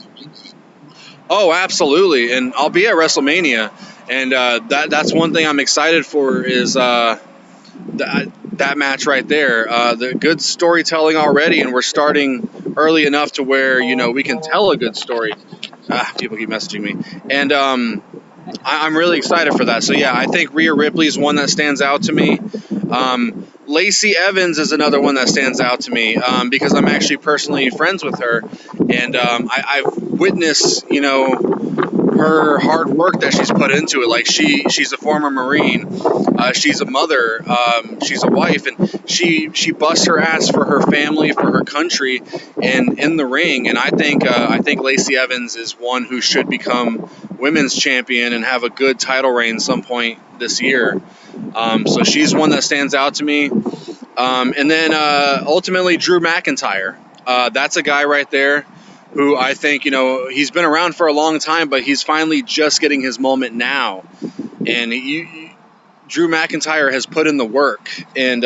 Oh, absolutely, and I'll be at WrestleMania, and that's one thing I'm excited for is that match right there. The good storytelling already, and we're starting early enough to where we can tell a good story. People keep messaging me, and I'm really excited for that. So yeah, I think Rhea Ripley is one that stands out to me. Lacey Evans is another one that stands out to me, because I'm actually personally friends with her, and I've witnessed her hard work that she's put into it. Like she's a former Marine, she's a mother, she's a wife, and she busts her ass for her family, for her country, and in the ring. And I think Lacey Evans is one who should become women's champion and have a good title reign some point this year. So she's one that stands out to me. And then ultimately Drew McIntyre. That's a guy right there who I think, he's been around for a long time, but he's finally just getting his moment now. And Drew McIntyre has put in the work. And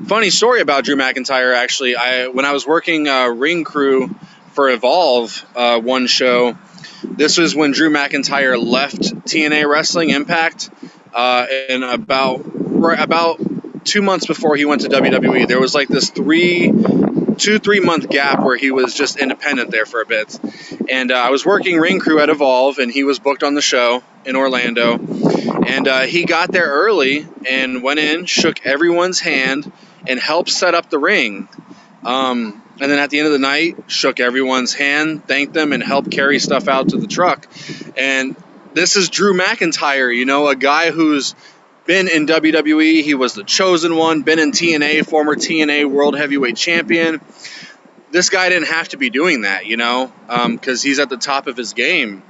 funny story about Drew McIntyre, actually, when I was working ring crew for Evolve one show, This was when Drew McIntyre left TNA Wrestling Impact, and about 2 months before he went to WWE. There was like this 3 month gap where he was just independent there for a bit. And I was working ring crew at Evolve, and he was booked on the show in Orlando. And he got there early and went in, shook everyone's hand, and helped set up the ring. And then at the end of the night, shook everyone's hand, thanked them, and helped carry stuff out to the truck. And this is Drew McIntyre, you know, a guy who's been in WWE. He was the chosen one, been in TNA, former TNA World Heavyweight Champion. This guy didn't have to be doing that, you know, because he's at the top of his game.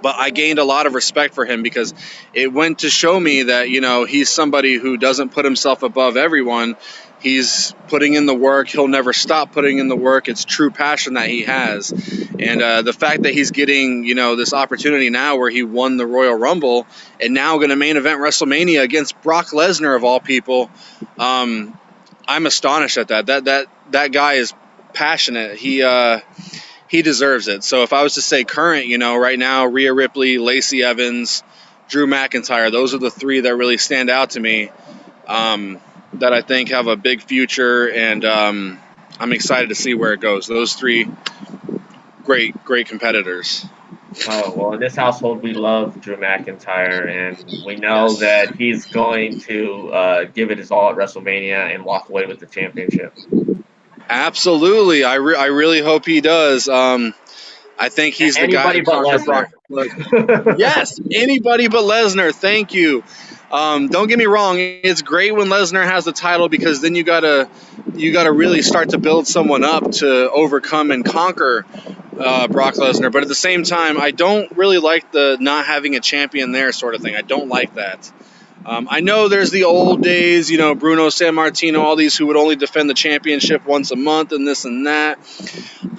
But I gained a lot of respect for him because it went to show me that, you know, he's somebody who doesn't put himself above everyone. He's putting in the work. He'll never stop putting in the work. It's true passion that he has. And the fact that he's getting, you know, this opportunity now where he won the Royal Rumble and now going to main event WrestleMania against Brock Lesnar of all people, I'm astonished at that. That guy is passionate. He deserves it. So if I was to say current, you know, right now, Rhea Ripley, Lacey Evans, Drew McIntyre, those are the 3 that really stand out to me, that I think have a big future, and I'm excited to see where it goes. Those 3 great competitors. Oh, well, in this household, we love Drew McIntyre, and we know that he's going to give it his all at WrestleMania and walk away with the championship. Absolutely. I really hope he does. I think he's the guy who conquered Brock Lesnar. Yes, anybody but Lesnar. Thank you. Don't get me wrong. It's great when Lesnar has the title because then you gotta really start to build someone up to overcome and conquer Brock Lesnar. But at the same time, I don't really like the not having a champion there sort of thing. I don't like that. I know there's the old days, you know, Bruno Sammartino, all these who would only defend the championship once a month and this and that.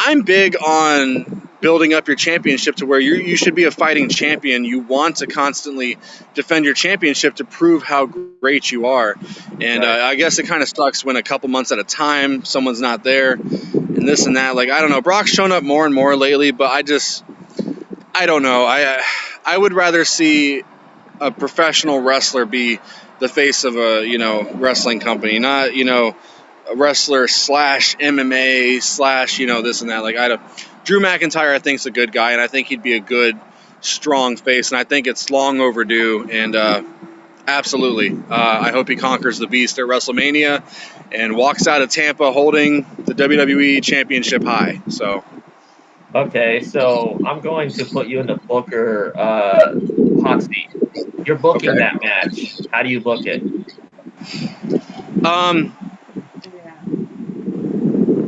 I'm big on building up your championship to where you should be a fighting champion. You want to constantly defend your championship to prove how great you are. And I guess it kind of sucks when a couple months at a time someone's not there and this and that. Like, I don't know. Brock's shown up more and more lately, but I don't know. I would rather see a professional wrestler be the face of a, you know, wrestling company, not, you know, a wrestler / MMA / you know, this and that. Like, Drew McIntyre, I think, is a good guy, and I think he'd be a good, strong face, and I think it's long overdue. And absolutely, I hope he conquers the beast at WrestleMania and walks out of Tampa holding the WWE Championship high. So. Okay, so I'm going to put you in the Booker hot seat. You're booking that match. How do you book it?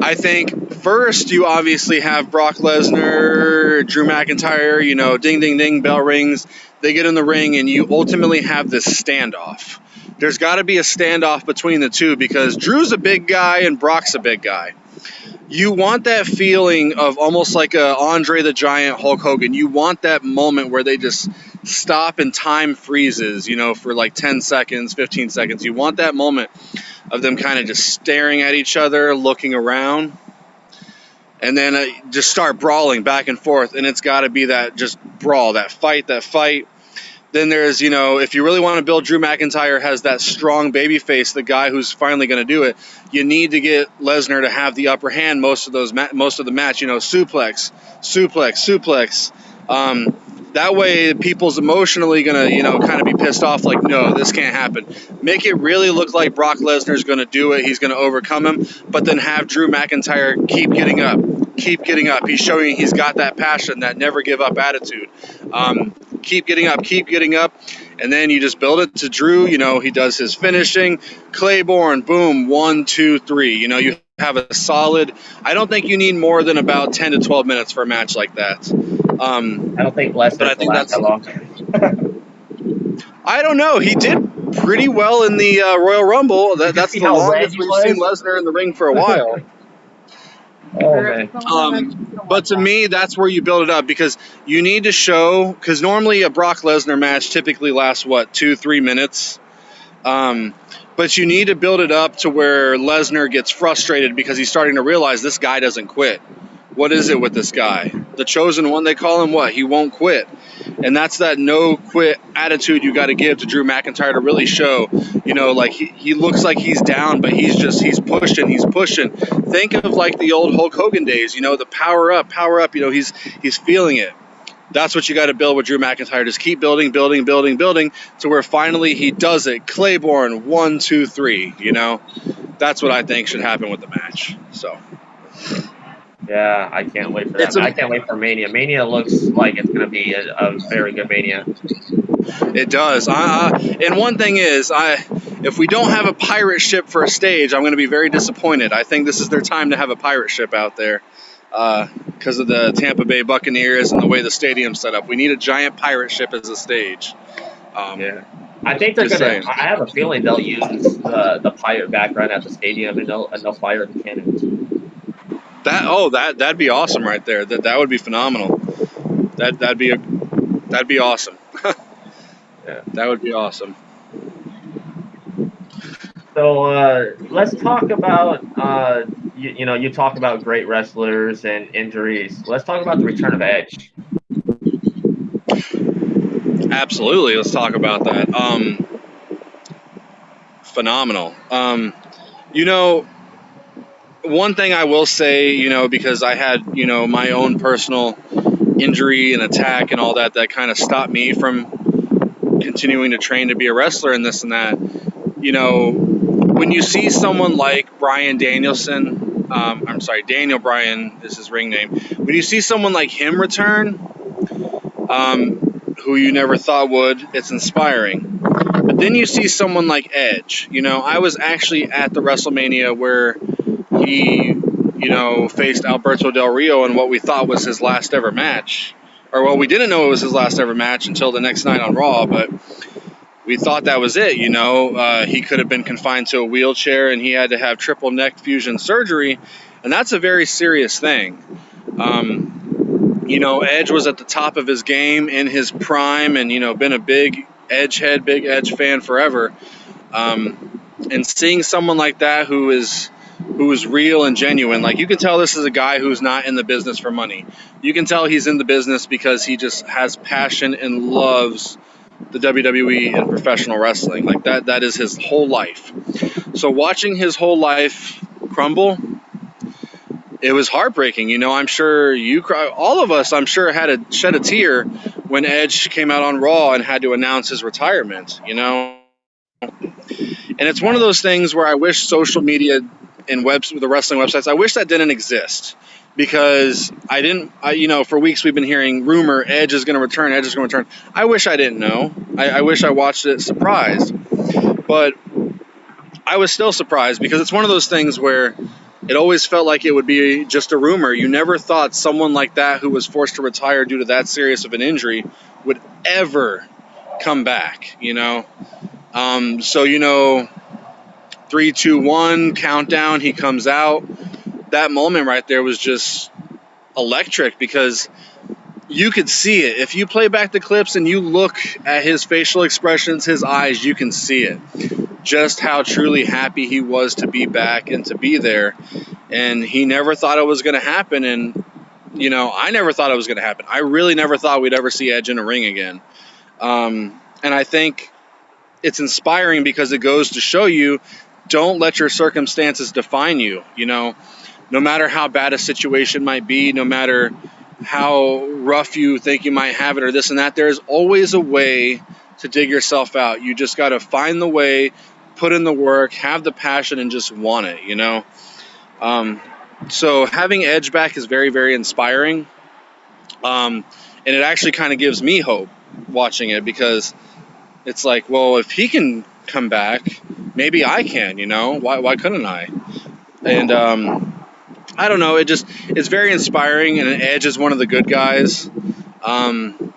I think first you obviously have Brock Lesnar, Drew McIntyre, you know, ding, ding, ding, bell rings. They get in the ring and you ultimately have this standoff. There's got to be a standoff between the two because Drew's a big guy and Brock's a big guy. You want that feeling of almost like a Andre the Giant, Hulk Hogan. You want that moment where they just stop and time freezes, you know, for like 10 seconds, 15 seconds. You want that moment of them kind of just staring at each other, looking around, and then just start brawling back and forth. And it's got to be that just brawl, that fight. Then there's, you know, if you really want to build Drew McIntyre has that strong baby face, the guy who's finally going to do it, you need to get Lesnar to have the upper hand most of the match, you know, suplex. That way people's emotionally going to, you know, kind of be pissed off like, no, this can't happen. Make it really look like Brock Lesnar's going to do it. He's going to overcome him, but then have Drew McIntyre keep getting up. He's showing he's got that passion, that never give up attitude. Keep getting up, and then you just build it to Drew. You know, he does his finishing, Claiborne, boom, 1, 2, 3. You know, you have a solid. I don't think you need more than about 10 to 12 minutes for a match like that. I don't think Lesnar will last that long. I don't know. He did pretty well in the Royal Rumble. That's the longest we've seen Lesnar in the ring for a while. Oh, man. But to me, that's where you build it up because you need to show, because normally a Brock Lesnar match typically lasts, 2-3 minutes? But you need to build it up to where Lesnar gets frustrated because he's starting to realize this guy doesn't quit. What is it with this guy? the chosen one, they call him what? He won't quit. And that's that no quit attitude you got to give to Drew McIntyre to really show, like he looks like he's down, but he's pushing. Think of like the old Hulk Hogan days, the power up, he's feeling it. That's what you got to build with Drew McIntyre. Just keep building to where finally he does it. Claiborne, 1, 2, 3, That's what I think should happen with the match. So. Yeah, I can't wait for that. I can't wait for Mania. Mania looks like it's going to be a very good Mania. It does. And one thing is, if we don't have a pirate ship for a stage, I'm going to be very disappointed. I think this is their time to have a pirate ship out there because of the Tampa Bay Buccaneers and the way the stadium's set up. We need a giant pirate ship as a stage. Yeah. I think they're going to – I have a feeling they'll use the pirate background at the stadium and they'll fire the cannons. That'd be awesome right there. That would be phenomenal. That'd be awesome. Yeah. That would be awesome. So let's talk about you talk about great wrestlers and injuries. Let's talk about the return of Edge. Absolutely, let's talk about that. Phenomenal. One thing I will say, because I had, my own personal injury and attack and all that kind of stopped me from continuing to train to be a wrestler and this and that. When you see someone like Bryan Danielson, Daniel Bryan is his ring name. When you see someone like him return, who you never thought would, it's inspiring. But then you see someone like Edge. I was actually at the WrestleMania where he, faced Alberto Del Rio in what we thought was his last ever match. Or, well, we didn't know it was his last ever match until the next night on Raw, but we thought that was it, He could have been confined to a wheelchair and he had to have triple neck fusion surgery, and that's a very serious thing. Edge was at the top of his game in his prime and, been a big Edge fan forever. And seeing someone like that who is real and genuine, like you can tell this is a guy who's not in the business for money. You can tell he's in the business because he just has passion and loves the WWE and professional wrestling. Like that is his whole life. So watching his whole life crumble, it was heartbreaking. I'm sure all of us, I'm sure, had to shed a tear when Edge came out on Raw and had to announce his retirement, And it's one of those things where I wish social media and the wrestling websites, I wish that didn't exist. Because for weeks we've been hearing rumor Edge is going to return. I wish I didn't know. I wish I watched it surprised. But I was still surprised because it's one of those things where it always felt like it would be just a rumor. You never thought someone like that who was forced to retire due to that serious of an injury would ever come back, 3, 2, 1, countdown, he comes out. That moment right there was just electric because you could see it. If you play back the clips and you look at his facial expressions, his eyes, you can see it. Just how truly happy he was to be back and to be there. And he never thought it was going to happen. And, I never thought it was going to happen. I really never thought we'd ever see Edge in a ring again. And I think it's inspiring because it goes to show you, don't let your circumstances define you. No matter how bad a situation might be, no matter how rough you think you might have it or this and that, there's always a way to dig yourself out. You just got to find the way, put in the work, have the passion, and just want it, So having Edge back is very, very inspiring. And it actually kind of gives me hope watching it because it's like, well, if he can come back, maybe I can, Why couldn't I? And I don't know. It's very inspiring, and Edge is one of the good guys in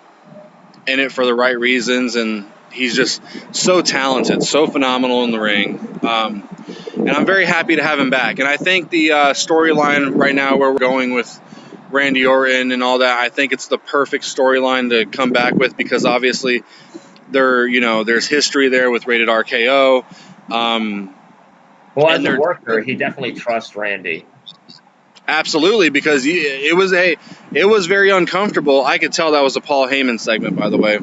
it for the right reasons, and he's just so talented, so phenomenal in the ring. And I'm very happy to have him back. And I think the storyline right now where we're going with Randy Orton and all that, I think it's the perfect storyline to come back with because obviously there's history there with Rated RKO. Well, as a worker, he definitely trusts Randy. Absolutely, because it was very uncomfortable. I could tell that was a Paul Heyman segment, by the way,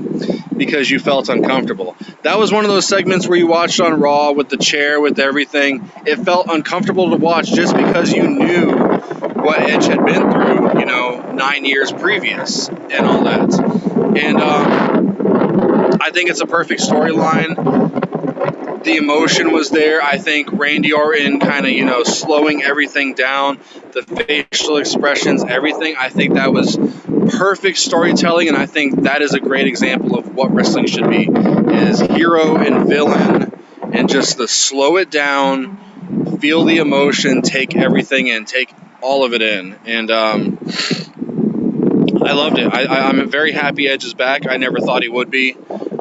because you felt uncomfortable. That was one of those segments where you watched on Raw with the chair, with everything. It felt uncomfortable to watch just because you knew what Edge had been through, 9 years previous and all that. And I think it's a perfect storyline. The emotion was there. I think Randy Orton kind of, slowing everything down, the facial expressions, everything. I think that was perfect storytelling, and I think that is a great example of what wrestling should be, is hero and villain, and just the slow it down, feel the emotion, take everything in, take all of it in. And I loved it. I'm very happy Edge is back. I never thought he would be.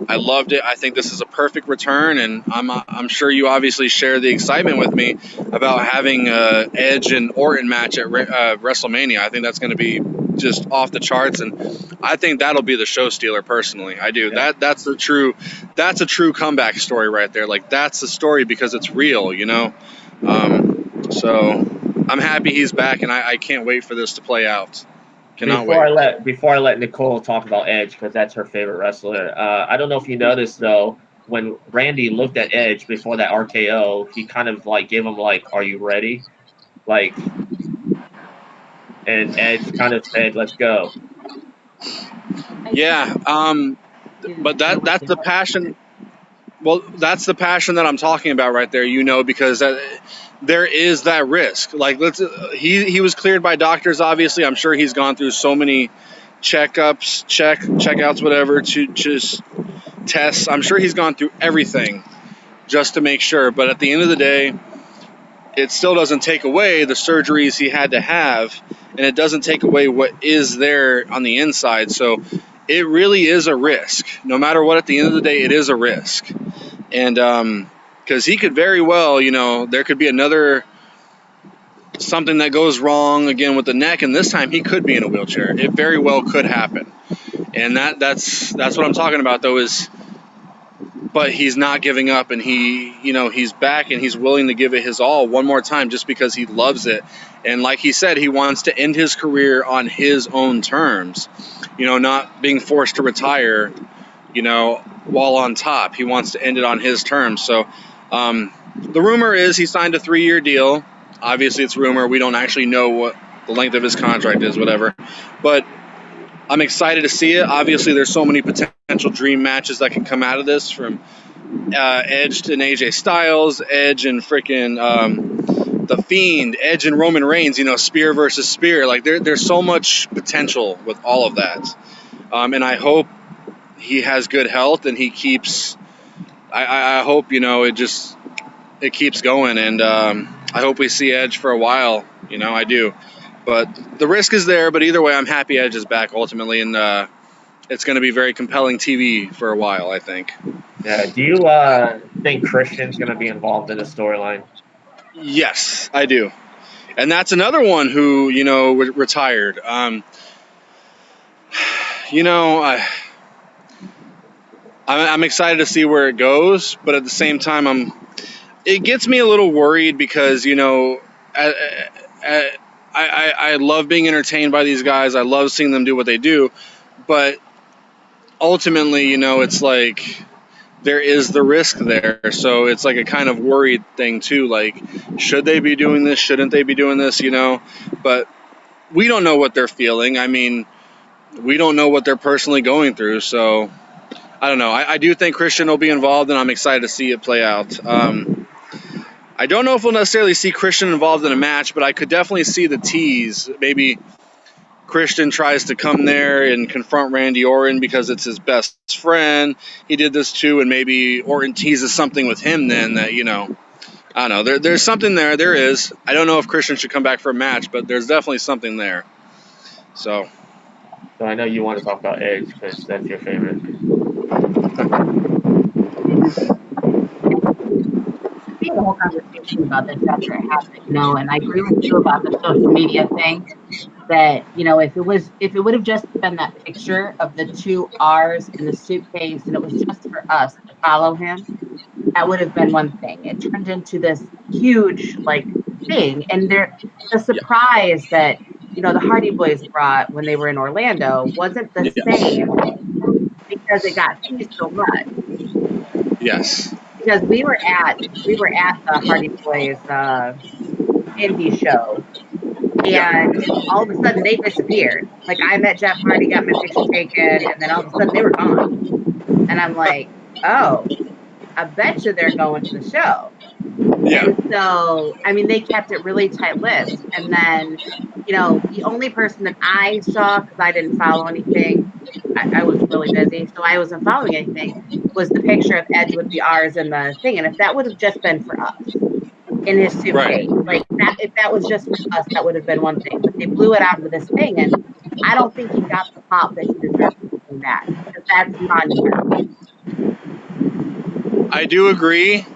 I loved it. I think this is a perfect return, and I'm sure you obviously share the excitement with me about having Edge and Orton match at WrestleMania. I think that's going to be just off the charts, and I think that'll be the show stealer. Personally, I do. Yeah. That's a true comeback story right there. Like, that's the story because it's real, So I'm happy he's back, and I can't wait for this to play out. Before I let Nicole talk about Edge, because that's her favorite wrestler. I don't know if you noticed though, when Randy looked at Edge before that RKO, he kind of like gave him like, "Are you ready?" Like, and Edge kind of said, "Let's go." Yeah, but that's the passion. Well, that's the passion that I'm talking about right there. Because there is that risk. Like, he was cleared by doctors. Obviously, I'm sure he's gone through so many checkups, checkouts, whatever, to just tests. I'm sure he's gone through everything just to make sure. But at the end of the day, it still doesn't take away the surgeries he had to have, and it doesn't take away what is there on the inside. So it really is a risk. No matter what, at the end of the day, it is a risk. And because he could very well, there could be another something that goes wrong again with the neck, and this time he could be in a wheelchair. It very well could happen. And that's what I'm talking about, though, but he's not giving up, and he's back, and he's willing to give it his all one more time just because he loves it. And like he said, he wants to end his career on his own terms, not being forced to retire, while on top. He wants to end it on his terms. So the rumor is he signed a 3-year deal. Obviously, it's rumor. We don't actually know what the length of his contract is, whatever. But I'm excited to see it. Obviously, there's so many potential dream matches that can come out of this, from Edge and AJ Styles, Edge and freaking The Fiend, Edge and Roman Reigns, spear versus spear. Like, there's so much potential with all of that. And I hope he has good health and he keeps, I hope, it keeps going. And I hope we see Edge for a while. I do. But the risk is there. But either way, I'm happy Edge is back ultimately. And it's going to be very compelling TV for a while, I think. Yeah. Do you think Christian's going to be involved in the storyline? Yes, I do. And that's another one who, retired. I'm excited to see where it goes, but at the same time, it gets me a little worried because, I love being entertained by these guys. I love seeing them do what they do, but ultimately, it's like there is the risk there. So it's like a kind of worried thing too. Like, should they be doing this? Shouldn't they be doing this? But we don't know what they're feeling. I mean, we don't know what they're personally going through. So I don't know. I do think Christian will be involved, and I'm excited to see it play out. I don't know if we'll necessarily see Christian involved in a match, but I could definitely see the tease. Maybe Christian tries to come there and confront Randy Orton because it's his best friend. He did this too, and maybe Orton teases something with him then that, I don't know. There's something there. There is. I don't know if Christian should come back for a match, but there's definitely something there. So I know you want to talk about Edge because that's your favorite. We had a whole conversation about this after it happened, and I agree with you about the social media thing. That, if it would have just been that picture of the 2 R's in the suitcase and it was just for us to follow him, that would have been one thing. It turned into this huge, like, thing. And the surprise that, the Hardy Boys brought when they were in Orlando wasn't the same because it got teased so much. Yes. Because we were at the Hardy Boys indie show, and all of a sudden they disappeared. Like, I met Jeff Hardy, got my picture taken, and then all of a sudden they were gone. And I'm like, oh, I bet you they're going to the show. Yeah. And so, I mean, they kept it really tight-lipped. And then, the only person that I saw, because I didn't follow anything, I was really busy, so I wasn't following anything, was the picture of Edge with the R's and the thing. And if that would have just been for us in his suitcase, like that, if that was just for us, that would have been one thing. But they blew it out into this thing, and I don't think he got the pop that he deserved in that, because that's monumental. I do agree.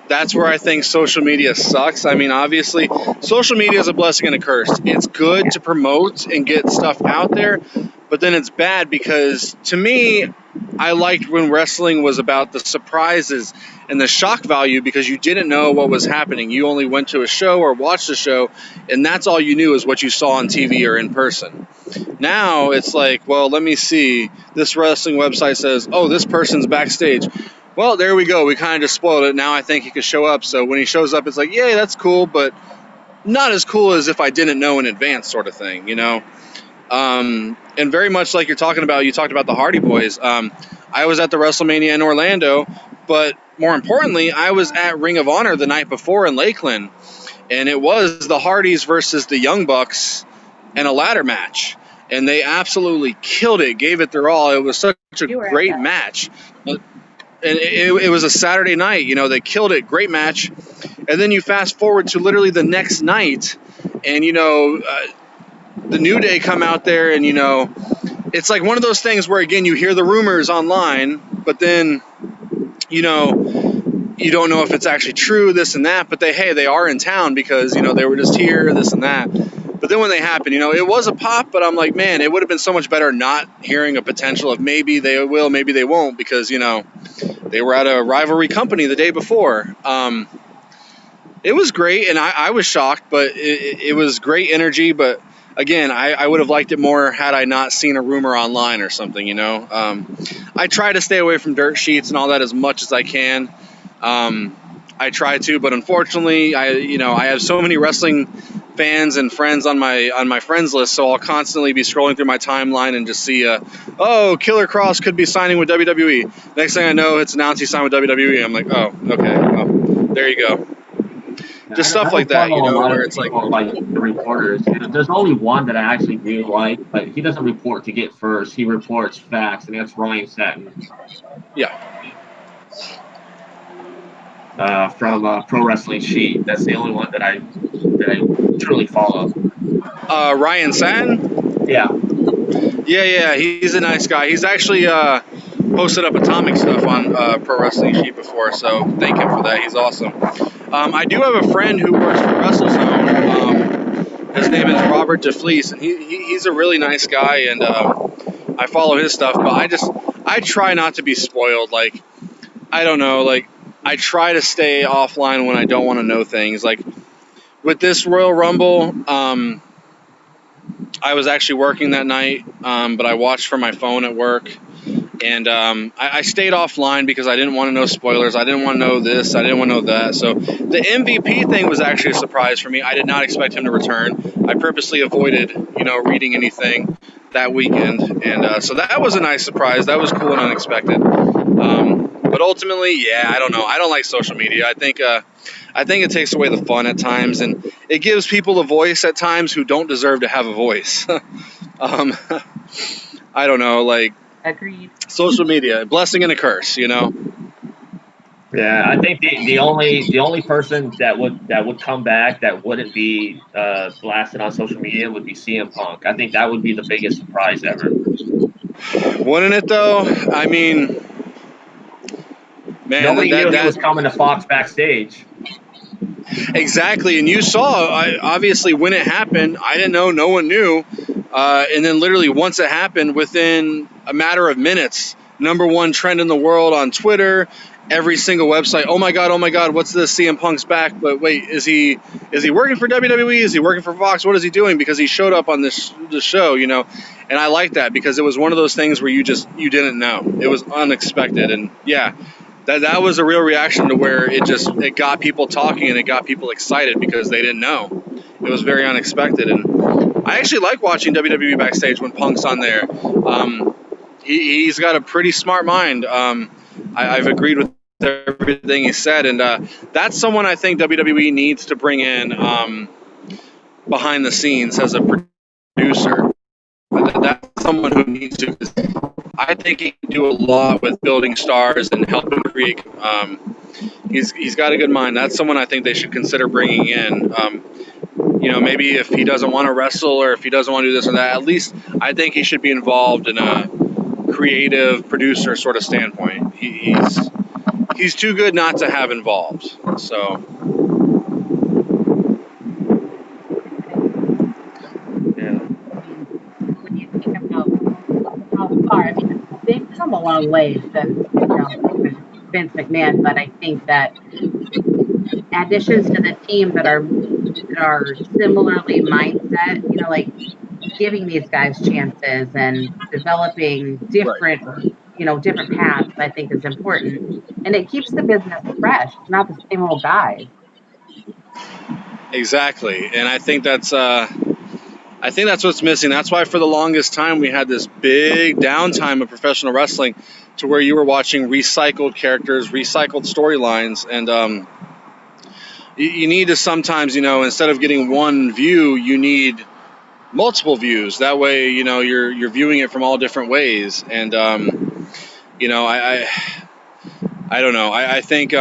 That's where I think social media sucks. I mean, obviously, social media is a blessing and a curse. It's good to promote and get stuff out there, but then it's bad because, to me, I liked when wrestling was about the surprises and the shock value because you didn't know what was happening. You only went to a show or watched a show, and that's all you knew is what you saw on TV or in person. Now it's like, well, let me see. This wrestling website says, oh, this person's backstage. Well, there we go. We kind of just spoiled it. Now I think he could show up. So when he shows up, it's like, yay, that's cool, but not as cool as if I didn't know in advance, sort of thing, And very much like you talked about the Hardy Boys. I was at the WrestleMania in Orlando, but more importantly, I was at Ring of Honor the night before in Lakeland, and it was the Hardys versus the Young Bucks in a ladder match. And they absolutely killed it, gave it their all. It was such a great match. And it was a Saturday night, they killed it, great match. And then you fast forward to literally the next night, and, the New Day come out there, and, it's like one of those things where, again, you hear the rumors online, but then, you don't know if it's actually true, this and that, but they are in town because, they were just here, this and that. But then when they happened, it was a pop, but I'm like, man, it would have been so much better not hearing a potential of maybe they will, maybe they won't, because, they were at a rivalry company the day before. It was great, and I was shocked, but it was great energy. But again, I would have liked it more had I not seen a rumor online or something, I try to stay away from dirt sheets and all that as much as I can. I try to, but unfortunately, I have so many wrestling fans and friends on my friends list, so I'll constantly be scrolling through my timeline and just see, Killer Cross could be signing with WWE. Next thing I know, it's announced he signed with WWE. I'm like, oh, okay, well, there you go. Just stuff like that, where it's like the reporters. There's only one that I actually do like, but he doesn't report to get first. He reports facts, and that's Ryan Satin. Yeah. From Pro Wrestling Sheet. That's the only one that I truly follow. Ryan Satin? Yeah. Yeah, he's a nice guy. He's actually posted up Atomic stuff on Pro Wrestling Sheet before, so thank him for that. He's awesome. I do have a friend who works for WrestleZone. His name is Robert DeFleece, and he's a really nice guy, and I follow his stuff, but I try not to be spoiled. Like, I don't know, like, I try to stay offline when I don't want to know things. Like, with this Royal Rumble, I was actually working that night, but I watched from my phone at work. And I stayed offline because I didn't want to know spoilers. I didn't want to know this. I didn't want to know that. So the MVP thing was actually a surprise for me. I did not expect him to return. I purposely avoided, reading anything that weekend. And so that was a nice surprise. That was cool and unexpected. But ultimately, yeah, I don't know. I don't like social media. I think it takes away the fun at times, and it gives people a voice at times who don't deserve to have a voice. I don't know, like. Agreed. Social media, a blessing and a curse, Yeah, I think the only person that would come back that wouldn't be blasted on social media would be CM Punk. I think that would be the biggest surprise ever. Wouldn't it though? I mean, man, nobody knew he was coming to Fox backstage. Exactly, and you saw, obviously, when it happened, I didn't know, no one knew, and then literally once it happened, within a matter of minutes, #1 trend in the world on Twitter. Every single website. Oh my God! What's this? CM Punk's back. But wait, is he working for WWE? Is he working for Fox? What is he doing? Because he showed up on this show, you know. And I like that because it was one of those things where you didn't know. It was unexpected, and yeah, that was a real reaction to where it got people talking and it got people excited because they didn't know. It was very unexpected, and I actually like watching WWE backstage when Punk's on there. He's got a pretty smart mind. I've agreed with everything he said, and that's someone I think WWE needs to bring in behind the scenes as a producer. That's someone who needs to. I think he can do a lot with building stars and helping create. He's got a good mind. That's someone I think they should consider bringing in. You know, maybe if he doesn't want to wrestle or if he doesn't want to do this or that, at least I think he should be involved in a creative producer sort of standpoint. He's too good not to have involved. So. Yeah. When you think about how far, I mean, they've come a long way since, Vince McMahon, but I think that additions to the team that are similarly mindset, like giving these guys chances and developing different, different paths, I think is important. And it keeps the business fresh. It's not the same old guys. Exactly, and I think that's what's missing. That's why for the longest time we had this big downtime of professional wrestling, to where you were watching recycled characters, recycled storylines, and you need to sometimes, instead of getting one view, you need multiple views. That way, you're viewing it from all different ways, and I don't know. I think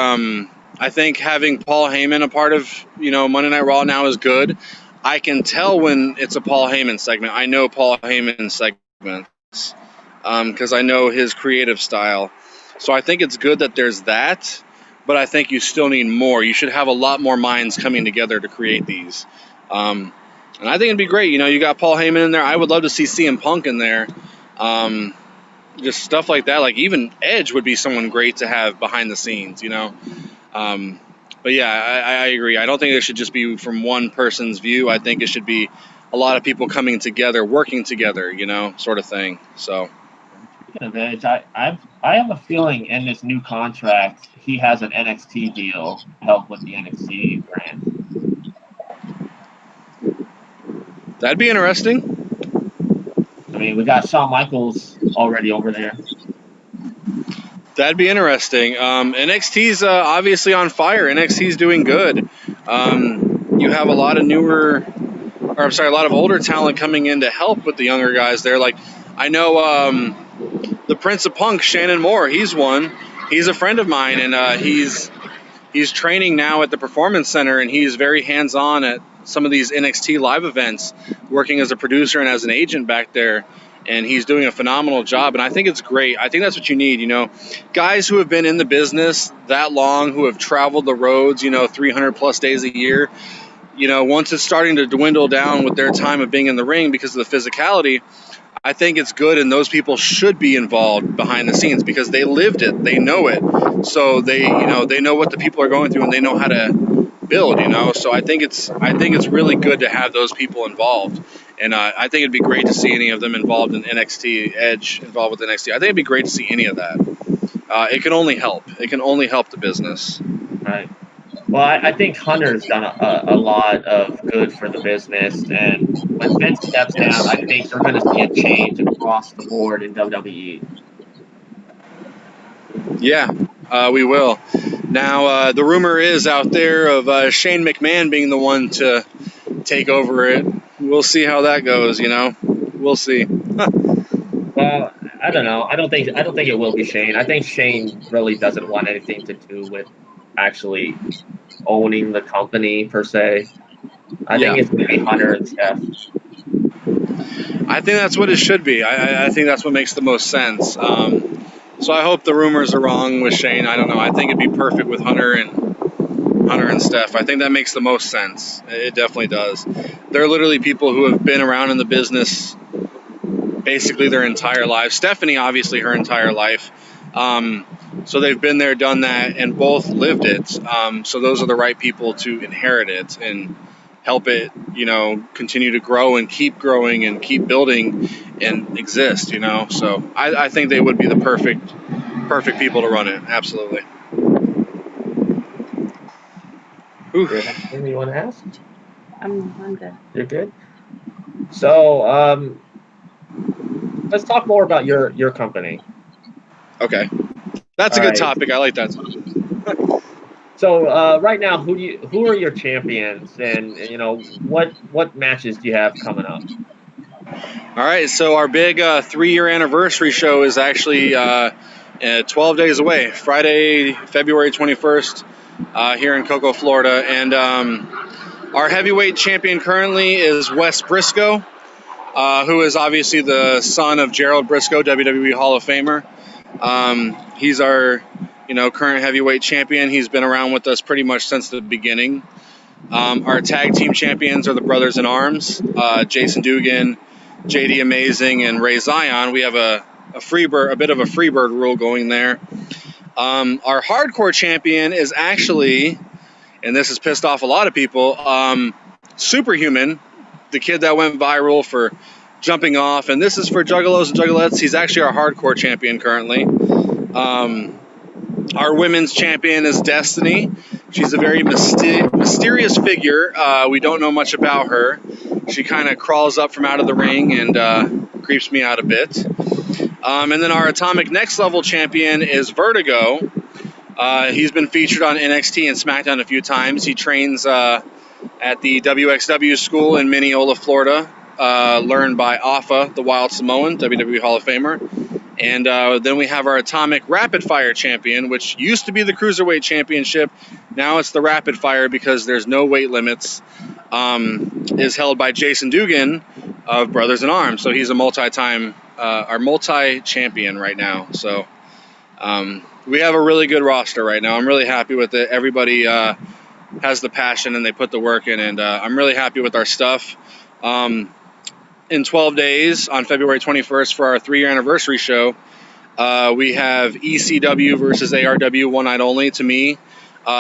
having Paul Heyman a part of Monday Night Raw now is good. I can tell when it's a Paul Heyman segment. I know Paul Heyman segments because I know his creative style. So I think it's good that there's that, but I think you still need more. You should have a lot more minds coming together to create these. And I think it'd be great. You got Paul Heyman in there. I would love to see CM Punk in there. Just stuff like that. Like even Edge would be someone great to have behind the scenes, But yeah, I agree. I don't think it should just be from one person's view. I think it should be a lot of people coming together, working together, sort of thing. So. Speaking of Edge, I have a feeling in this new contract he has an NXT deal to help with the NXT brand. That'd be interesting. I mean, we got Shawn Michaels already over there. That'd be interesting. NXT's obviously on fire. NXT's doing good. You have a lot of a lot of older talent coming in to help with the younger guys there. Like, I know the Prince of Punk, Shannon Moore, he's one. He's a friend of mine, and he's training now at the Performance Center, and he's very hands-on at some of these NXT live events, working as a producer and as an agent back there. And he's doing a phenomenal job, and I think it's great. I think that's what you need, guys who have been in the business that long, who have traveled the roads, 300 plus days a year. Once it's starting to dwindle down with their time of being in the ring because of the physicality, I think it's good, and those people should be involved behind the scenes because they lived it, they know it, so they know what the people are going through and they know how to build. So I think it's really good to have those people involved. And I think it'd be great to see any of them involved in NXT, Edge involved with NXT. I think it'd be great to see any of that. It can only help. It can only help the business. Right. Well, I think Hunter's done a lot of good for the business. And when Vince steps down, I think we're going to see a change across the board in WWE. Yeah, we will. Now, the rumor is out there of Shane McMahon being the one to take over it. We'll see how that goes, We'll see. Well, I don't know. I don't think it will be Shane. I think Shane really doesn't want anything to do with actually owning the company per se. I think it's going to be Hunter and Steph. I think that's what it should be. I think that's what makes the most sense. So I hope the rumors are wrong with Shane. I don't know. I think it'd be perfect with Hunter and Steph. I think that makes the most sense. It definitely does. They're literally people who have been around in the business basically their entire life. Stephanie, obviously, her entire life. So they've been there, done that, and both lived it. So those are the right people to inherit it and help it, continue to grow and keep growing and keep building and exist, So I think they would be the perfect people to run it. Absolutely. Do you have anything you want to ask? I'm good. You're good. So let's talk more about your company. Okay, that's All a good right. topic. I like that. So right now, who are your champions, and what matches do you have coming up? All right, so our big 3-year anniversary show is actually 12 days away, Friday, February 21st, here in Cocoa, Florida. And our heavyweight champion currently is Wes Briscoe, who is obviously the son of Gerald Briscoe, WWE Hall of Famer. He's our, current heavyweight champion. He's been around with us pretty much since the beginning. Our tag team champions are the Brothers in Arms, Jason Dugan, JD Amazing, and Ray Zion. We have a bit of a freebird rule going there. Our hardcore champion is actually, and this has pissed off a lot of people, Superhuman, the kid that went viral for jumping off. And this is for Juggalos and Juggalettes. He's actually our hardcore champion currently. Our women's champion is Destiny. She's a very mysterious figure. We don't know much about her. She kind of crawls up from out of the ring and creeps me out a bit. And then our Atomic Next Level champion is Vertigo. He's been featured on NXT and SmackDown a few times. He trains at the WXW school in Mineola, Florida, learned by Afa, the Wild Samoan, WWE Hall of Famer. And then we have our Atomic Rapid Fire champion, which used to be the Cruiserweight Championship. Now it's the Rapid Fire because there's no weight limits. Is held by Jason Dugan of Brothers in Arms. So he's a our multi-champion right now. So we have a really good roster right now. I'm really happy with it. Everybody has the passion and they put the work in, and I'm really happy with our stuff. In 12 days, on February 21st, for our 3-year anniversary show, we have ECW versus ARW One Night Only. To me,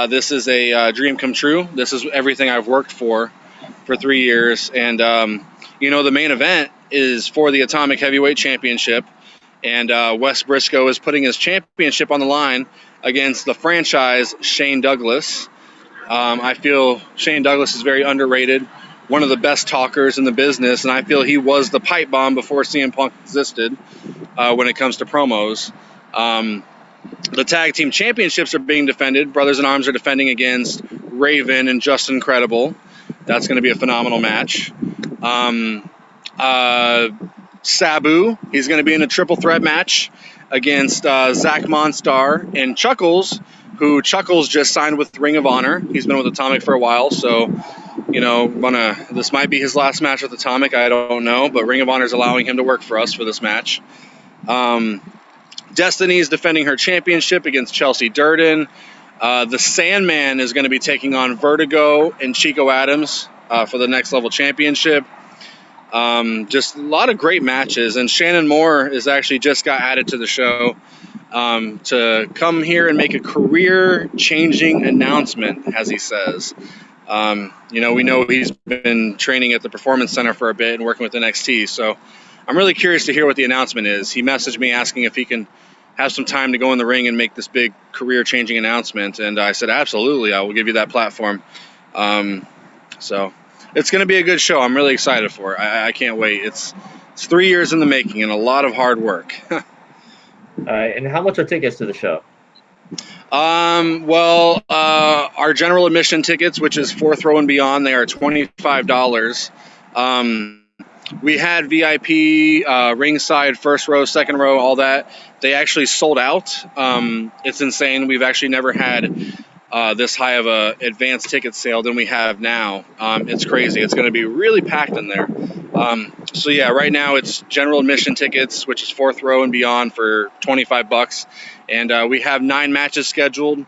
this is a dream come true. This is everything I've worked for 3 years. And, the main event is for the Atomic Heavyweight Championship. And Wes Briscoe is putting his championship on the line against the franchise Shane Douglas. I feel Shane Douglas is very underrated. One of the best talkers in the business, and I feel he was the pipe bomb before CM Punk existed when it comes to promos. The tag team championships are being defended. Brothers in Arms are defending against Raven and Justin Credible. That's going to be a phenomenal match. Sabu, he's going to be in a triple threat match against Zach Monstar and Chuckles, who Chuckles just signed with Ring of Honor. He's been with Atomic for a while, so this might be his last match with Atomic. I don't know, but Ring of Honor is allowing him to work for us for this match. Destiny is defending her championship against Chelsea Durden. The Sandman is going to be taking on Vertigo and Chico Adams for the Next Level Championship. Just a lot of great matches, and Shannon Moore is actually just got added to the show to come here and make a career-changing announcement, as he says. We know he's been training at the Performance Center for a bit and working with NXT, so I'm really curious to hear what the announcement is. He messaged me asking if he can have some time to go in the ring and make this big career-changing announcement, and I said, absolutely, I will give you that platform. So it's going to be a good show. I'm really excited for it. I can't wait. It's 3 years in the making and a lot of hard work. All right, and how much are tickets to the show? Our general admission tickets, which is 4th row and beyond, they are $25. We had VIP, ringside, first row, second row, all that. They actually sold out. It's insane. We've actually never had this high of a advanced ticket sale than we have now. It's crazy. It's going to be really packed in there. Right now it's general admission tickets, which is 4th row and beyond, for $25. And we have 9 matches scheduled,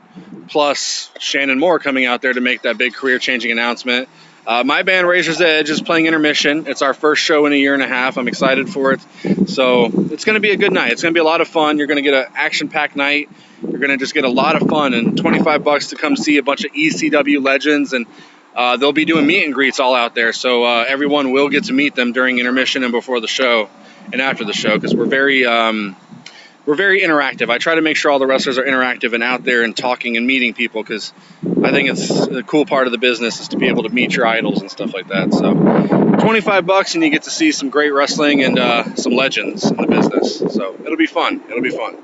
plus Shannon Moore coming out there to make that big career-changing announcement. My band, Razor's Edge, is playing intermission. It's our first show in a year and a half. I'm excited for it. So it's going to be a good night. It's going to be a lot of fun. You're going to get an action-packed night. You're going to just get a lot of fun, and $25 to come see a bunch of ECW legends, and they'll be doing meet and greets all out there. So everyone will get to meet them during intermission and before the show and after the show, because we're very interactive. I try to make sure all the wrestlers are interactive and out there and talking and meeting people, because I think it's a cool part of the business is to be able to meet your idols and stuff like that. So $25 and you get to see some great wrestling and some legends in the business. So it'll be fun. It'll be fun.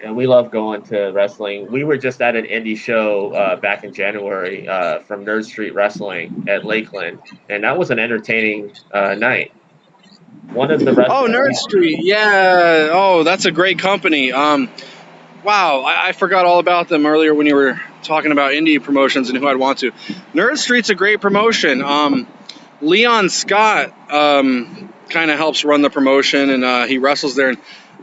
And we love going to wrestling. We were just at an indie show back in January from Nerd Street Wrestling at Lakeland, and that was an entertaining night. One of the wrestlers. Oh, Nerd Street, yeah. Oh, that's a great company. Wow, I forgot all about them earlier when you were talking about indie promotions and who I'd want to. Nerd Street's a great promotion. Leon Scott kind of helps run the promotion, and he wrestles there.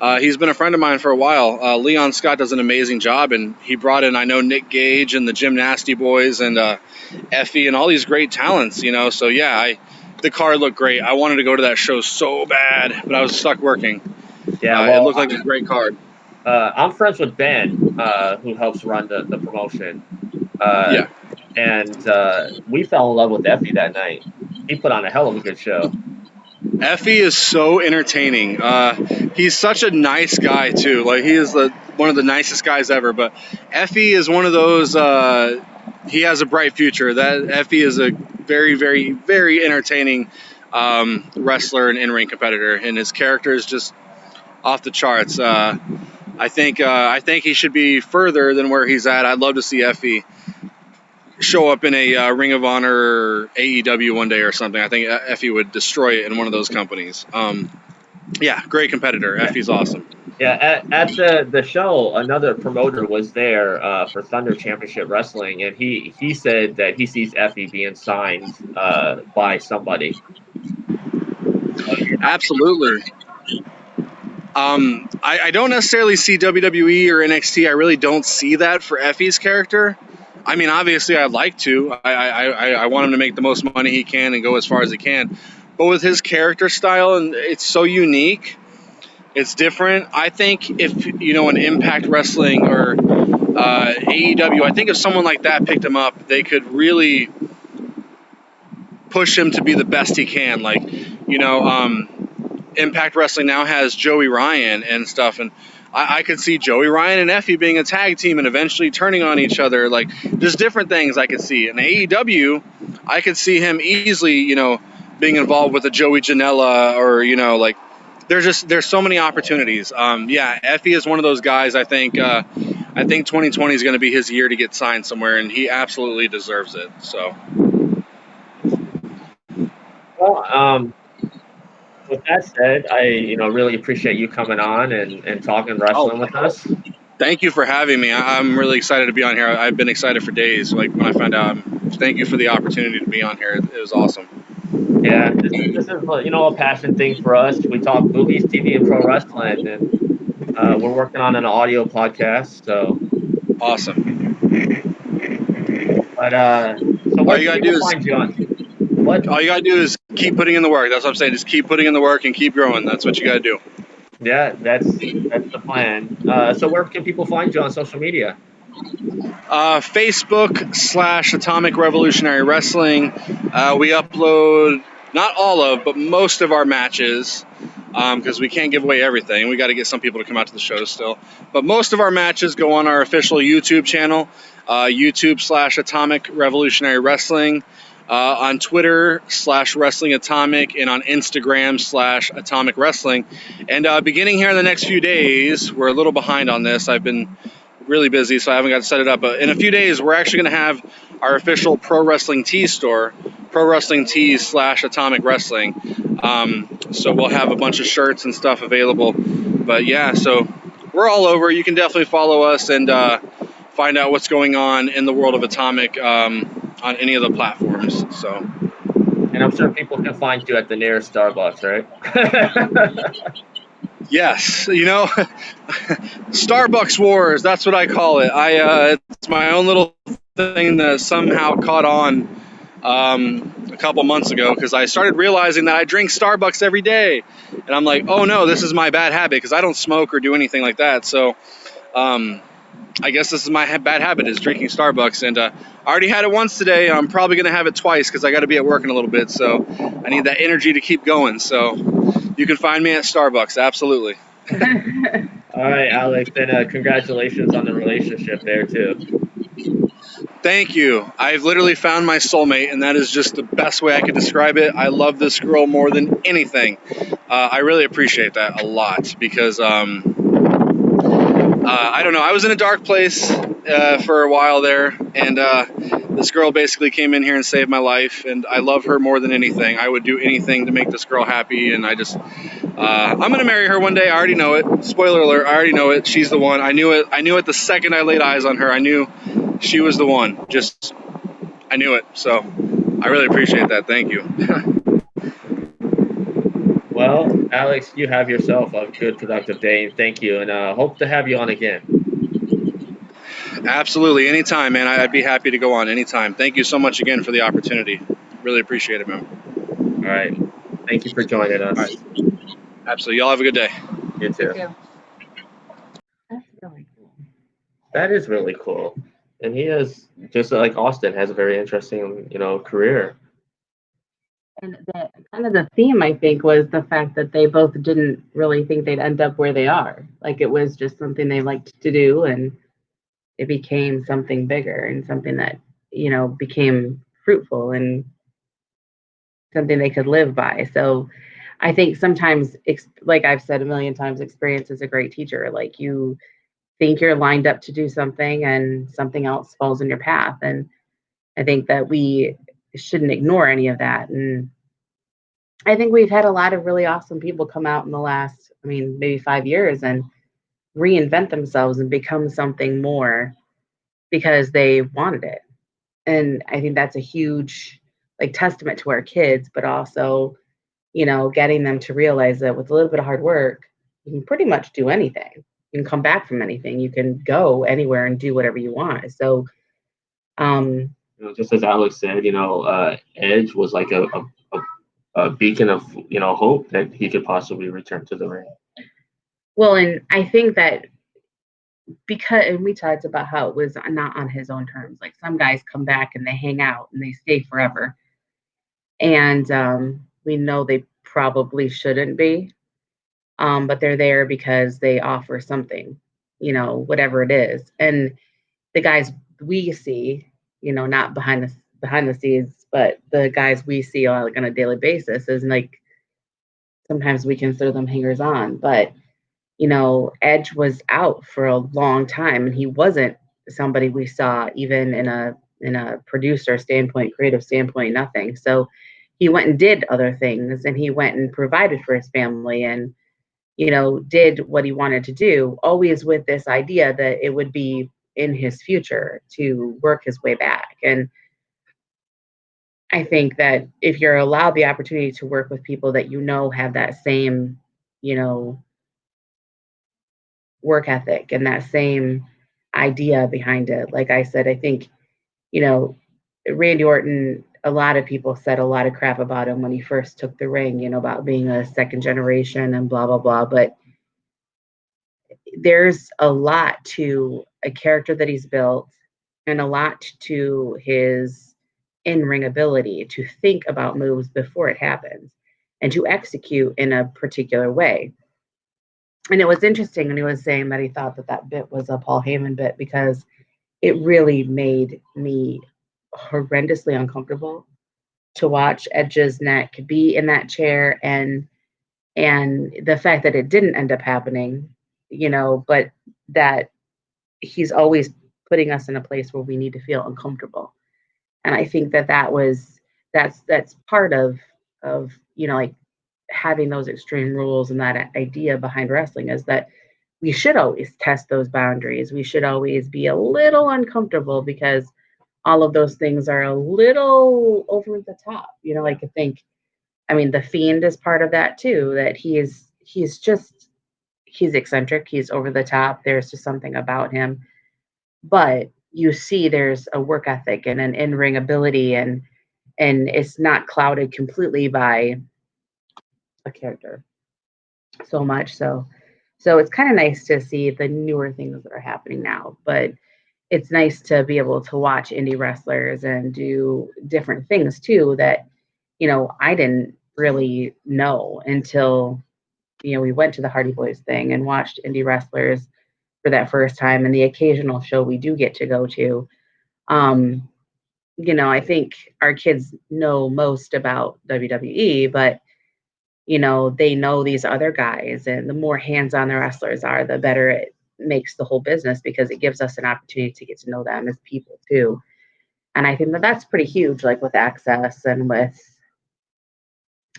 And he's been a friend of mine for a while. Leon Scott does an amazing job, and he brought in, I know, Nick Gage and the Gym Nasty Boys and Effie and all these great talents, you know. So, yeah, the card looked great. I wanted to go to that show so bad, but I was stuck working. Yeah, well, it looked like a great card. I'm friends with Ben, who helps run the promotion. Yeah. And we fell in love with Effie that night. He put on a hell of a good show. Effie is so entertaining. He's such a nice guy, too. Like, he is one of the nicest guys ever. But Effie is one of those, he has a bright future. That Effie is a very, very, very entertaining wrestler and in-ring competitor. And his character is just off the charts. I think he should be further than where he's at. I'd love to see Effie show up in a Ring of Honor or AEW one day or something. I think Effie would destroy it in one of those companies. Yeah, great competitor. Effie's awesome. Yeah, at the show, another promoter was there for Thunder Championship Wrestling, and he said that he sees Effie being signed by somebody. Absolutely. I don't necessarily see WWE or NXT. I really don't see that for Effie's character. I mean, obviously, I'd like to. I want him to make the most money he can and go as far as he can. But with his character style, and it's so unique, it's different. I think if, an Impact Wrestling or AEW, I think if someone like that picked him up, they could really push him to be the best he can. Like, Impact Wrestling now has Joey Ryan and stuff, and I could see Joey Ryan and Effie being a tag team and eventually turning on each other. Like, there's different things I could see. In AEW, I could see him easily, being involved with a Joey Janela or, there's so many opportunities. Yeah, Effie is one of those guys. I think 2020 is going to be his year to get signed somewhere, and he absolutely deserves it. So. Well, with that said, I really appreciate you coming on and talking wrestling with us. Thank you for having me. I'm really excited to be on here. I've been excited for days. Like, when I found out, thank you for the opportunity to be on here. It was awesome. Yeah, this is a passion thing for us. We talk movies, TV, and pro wrestling, and we're working on an audio podcast. So awesome. But so what all you gotta do is find you on? All you gotta do is keep putting in the work. That's what I'm saying. Just keep putting in the work and keep growing. That's what you gotta do. Yeah, that's the plan. So where can people find you on social media? Facebook /Atomic Revolutionary Wrestling. We upload not all of, but most of our matches, because we can't give away everything. We got to get some people to come out to the shows still. But most of our matches go on our official YouTube channel, YouTube /Atomic Revolutionary Wrestling. On Twitter /Wrestling Atomic, and on Instagram /Atomic Wrestling. And beginning here in the next few days, we're a little behind on this. I've been really busy, so I haven't got to set it up. But in a few days, we're actually going to have our official Pro Wrestling Tees store, Pro Wrestling Tees /Atomic Wrestling. So we'll have a bunch of shirts and stuff available. But yeah, so we're all over. You can definitely follow us and find out what's going on in the world of Atomic on any of the platforms. So, and I'm sure people can find you at the nearest Starbucks, right? Yes, Starbucks Wars. That's what I call it. It's my own little thing that somehow caught on a couple months ago, because I started realizing that I drink Starbucks every day, and I'm like, oh no, this is my bad habit, because I don't smoke or do anything like that. So I guess this is my bad habit, is drinking Starbucks, and I already had it once today. I'm probably gonna have it twice because I got to be at work in a little bit, so I need that energy to keep going. So you can find me at Starbucks, absolutely. All right, Alex, and congratulations on the relationship there too. Thank you. I've literally found my soulmate, and that is just the best way I could describe it. I love this girl more than anything. I really appreciate that a lot, because I don't know, I was in a dark place for a while there, and this girl basically came in here and saved my life, and I love her more than anything. I would do anything to make this girl happy, and I'm gonna marry her one day. I already know it. Spoiler alert, I already know it. She's the one. I knew it the second I laid eyes on her. I knew she was the one. I knew it. So I really appreciate that. Thank you. Well, Alex, you have yourself a good, productive day, and thank you, and hope to have you on again. Absolutely. Anytime, man. I'd be happy to go on anytime. Thank you so much again for the opportunity. Really appreciate it, man. All right. Thank you for joining us. All right. Absolutely. Y'all have a good day. You too. That's really cool. That is really cool. And he has, just like Austin, has a very interesting, career. And the kind of the theme, I think, was the fact that they both didn't really think they'd end up where they are. Like, it was just something they liked to do, and it became something bigger and something that, became fruitful and something they could live by. So I think sometimes, like I've said a million times, experience is a great teacher. Like, you think you're lined up to do something and something else falls in your path. And I think that we shouldn't ignore any of that. And I think we've had a lot of really awesome people come out in the last, maybe 5 years and reinvent themselves and become something more because they wanted it. And I think that's a huge testament to our kids, but also, getting them to realize that with a little bit of hard work, you can pretty much do anything. You can come back from anything. You can go anywhere and do whatever you want. So, just as Alex said, Edge was like a beacon of hope that he could possibly return to the ring. Well, and I think that and we talked about how it was not on his own terms. Like, some guys come back and they hang out and they stay forever, and we know they probably shouldn't be, but they're there because they offer something, whatever it is. And the guys we see, not behind the scenes, but the guys we see on a daily basis is sometimes we consider them hangers on, but Edge was out for a long time, and he wasn't somebody we saw even in a producer standpoint, creative standpoint, nothing. So he went and did other things, and he went and provided for his family, and did what he wanted to do, always with this idea that it would be in his future to work his way back. And I think that if you're allowed the opportunity to work with people that have that same, work ethic and that same idea behind it. Like I said, I think, Randy Orton, a lot of people said a lot of crap about him when he first took the ring, about being a second generation and blah, blah, blah. But there's a lot to a character that he's built and a lot to his in-ring ability to think about moves before it happens and to execute in a particular way. And it was interesting when he was saying that he thought that bit was a Paul Heyman bit, because it really made me horrendously uncomfortable to watch Edge's neck be in that chair, and the fact that it didn't end up happening, but that he's always putting us in a place where we need to feel uncomfortable. And I think that's part of having those extreme rules, and that idea behind wrestling is that we should always test those boundaries. We should always be a little uncomfortable, because all of those things are a little over the top. I could think, the Fiend is part of that too, that he's eccentric, he's over the top. There's just something about him. But you see there's a work ethic and an in-ring ability, and it's not clouded completely by a character so much. So it's kind of nice to see the newer things that are happening now, but it's nice to be able to watch indie wrestlers and do different things too that, I didn't really know until, we went to the Hardy Boys thing and watched indie wrestlers for that first time, and the occasional show we do get to go to. I think our kids know most about WWE, but they know these other guys, and the more hands-on the wrestlers are, the better it makes the whole business, because it gives us an opportunity to get to know them as people too. And I think that that's pretty huge, like with Access and with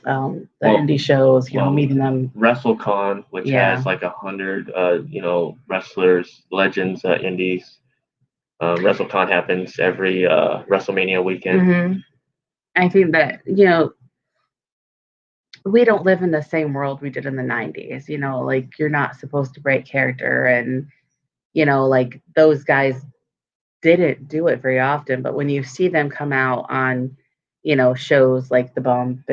the indie shows, meeting them. WrestleCon, which has like 100, wrestlers, legends, indies. WrestleCon happens every WrestleMania weekend. Mm-hmm. I think that, we don't live in the same world we did in the 90s. Like, you're not supposed to break character, and, like, those guys didn't do it very often. But when you see them come out on, shows like The Bump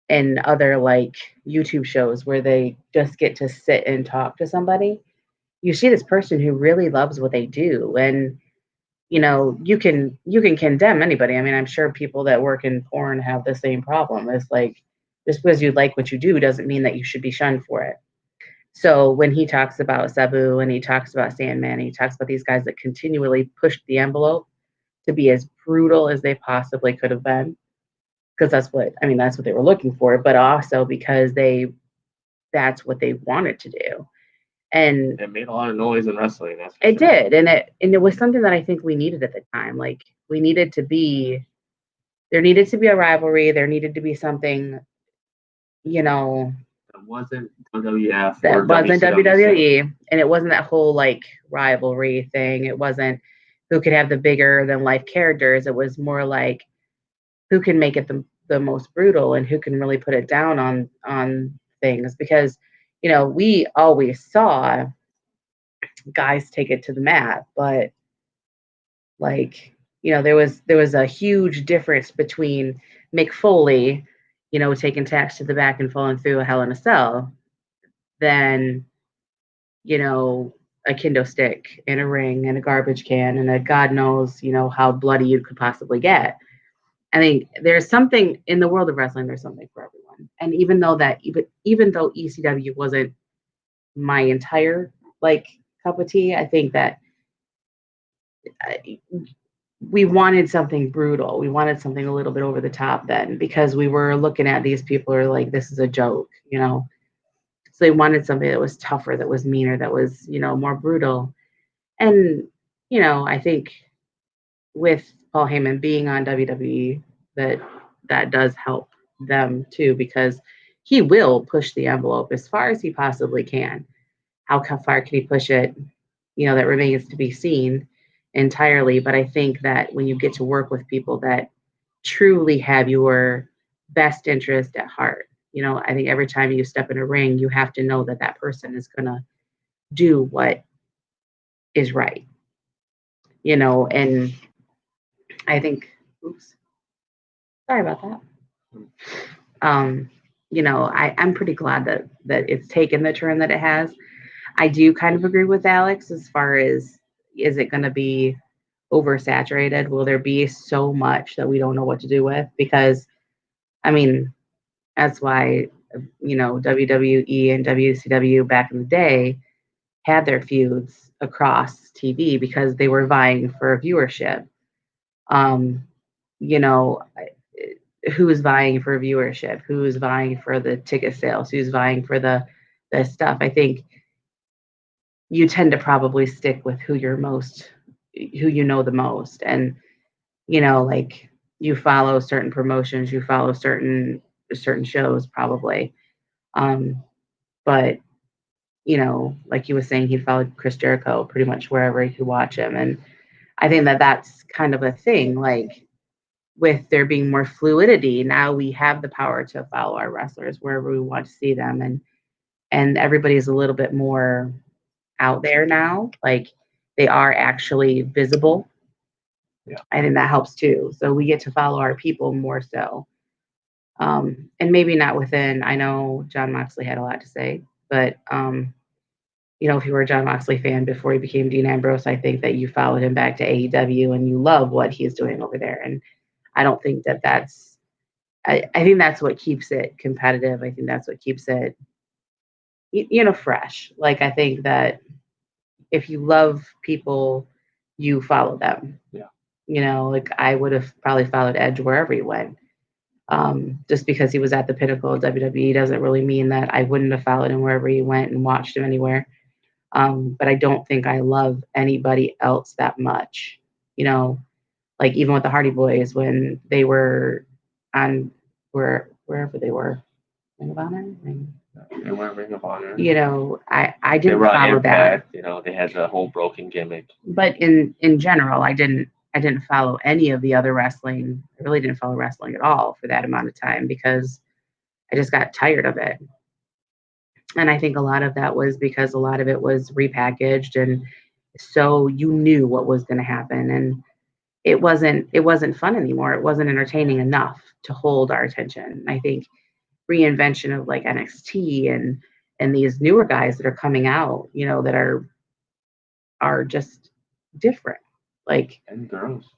and other like YouTube shows where they just get to sit and talk to somebody, you see this person who really loves what they do. And you can condemn anybody. I mean, I'm sure people that work in porn have the same problem. It's like, just because you like what you do doesn't mean that you should be shunned for it. So when he talks about Sabu, and he talks about Sandman, and he talks about these guys that continually pushed the envelope to be as brutal as they possibly could have been, because that's what they were looking for, but also because that's what they wanted to do. And it made a lot of noise in wrestling. It did, and it was something that I think we needed at the time. Like, there needed to be a rivalry. There needed to be something, that wasn't WWF that or wasn't WCW. WWE, and it wasn't that whole like rivalry thing. It wasn't who could have the bigger than life characters. It was more like who can make it the most brutal, and who can really put it down on things, because we always saw guys take it to the mat, but like, there was a huge difference between Mick Foley, taking tacks to the back and falling through a Hell in a Cell, than a kendo stick in a ring and a garbage can and a God knows how bloody you could possibly get. I think there's something in the world of wrestling. There's something for everyone. And even though ECW wasn't my entire like cup of tea, I think that we wanted something brutal. We wanted something a little bit over the top then, because we were looking at these people are like, this is a joke, So they wanted something that was tougher, that was meaner, that was, more brutal. And, I think with Paul Heyman being on WWE, that does help them too, because he will push the envelope as far as he possibly can. How far can he push it? That remains to be seen entirely. But I think that when you get to work with people that truly have your best interest at heart, I think every time you step in a ring, you have to know that that person is going to do what is right, and I think, sorry about that. I'm pretty glad that it's taken the turn that it has. I do kind of agree with Alex as far as, is it going to be oversaturated? Will there be so much that we don't know what to do with? Because, that's why, WWE and WCW back in the day had their feuds across TV, because they were vying for viewership. Who's vying for viewership? Who's vying for the ticket sales? Who's vying for the stuff? I think you tend to probably stick with who you know the most. And, like, you follow certain promotions, you follow certain shows probably. But, like he was saying, he followed Chris Jericho pretty much wherever he could watch him. And I think that that's kind of a thing, like, with there being more fluidity, now we have the power to follow our wrestlers wherever we want to see them. And everybody's a little bit more out there now. Like, they are actually visible. Yeah. I think that helps too. So we get to follow our people more so. And maybe not within, I know John Moxley had a lot to say, but if you were a John Moxley fan before he became Dean Ambrose, I think that you followed him back to AEW and you love what he's doing over there. And I don't think that's I think that's what keeps it competitive. I think that's what keeps it fresh. Like, I think that if you love people, you follow them. Yeah. Like I would have probably followed Edge wherever he went. Just because he was at the pinnacle of WWE doesn't really mean that I wouldn't have followed him wherever he went and watched him anywhere. But I don't think I love anybody else that much. Like even with the Hardy Boys when they were on wherever they were, Ring of Honor. They were Ring of Honor. I didn't follow Impact, that. They had the whole broken gimmick. But in general, I didn't follow any of the other wrestling. I really didn't follow wrestling at all for that amount of time because I just got tired of it. And I think a lot of that was because a lot of it was repackaged, and so you knew what was going to happen, and it wasn't fun anymore. It wasn't entertaining enough to hold our attention. I think reinvention of like NXT and these newer guys that are coming out, that are just different. Like, and girls.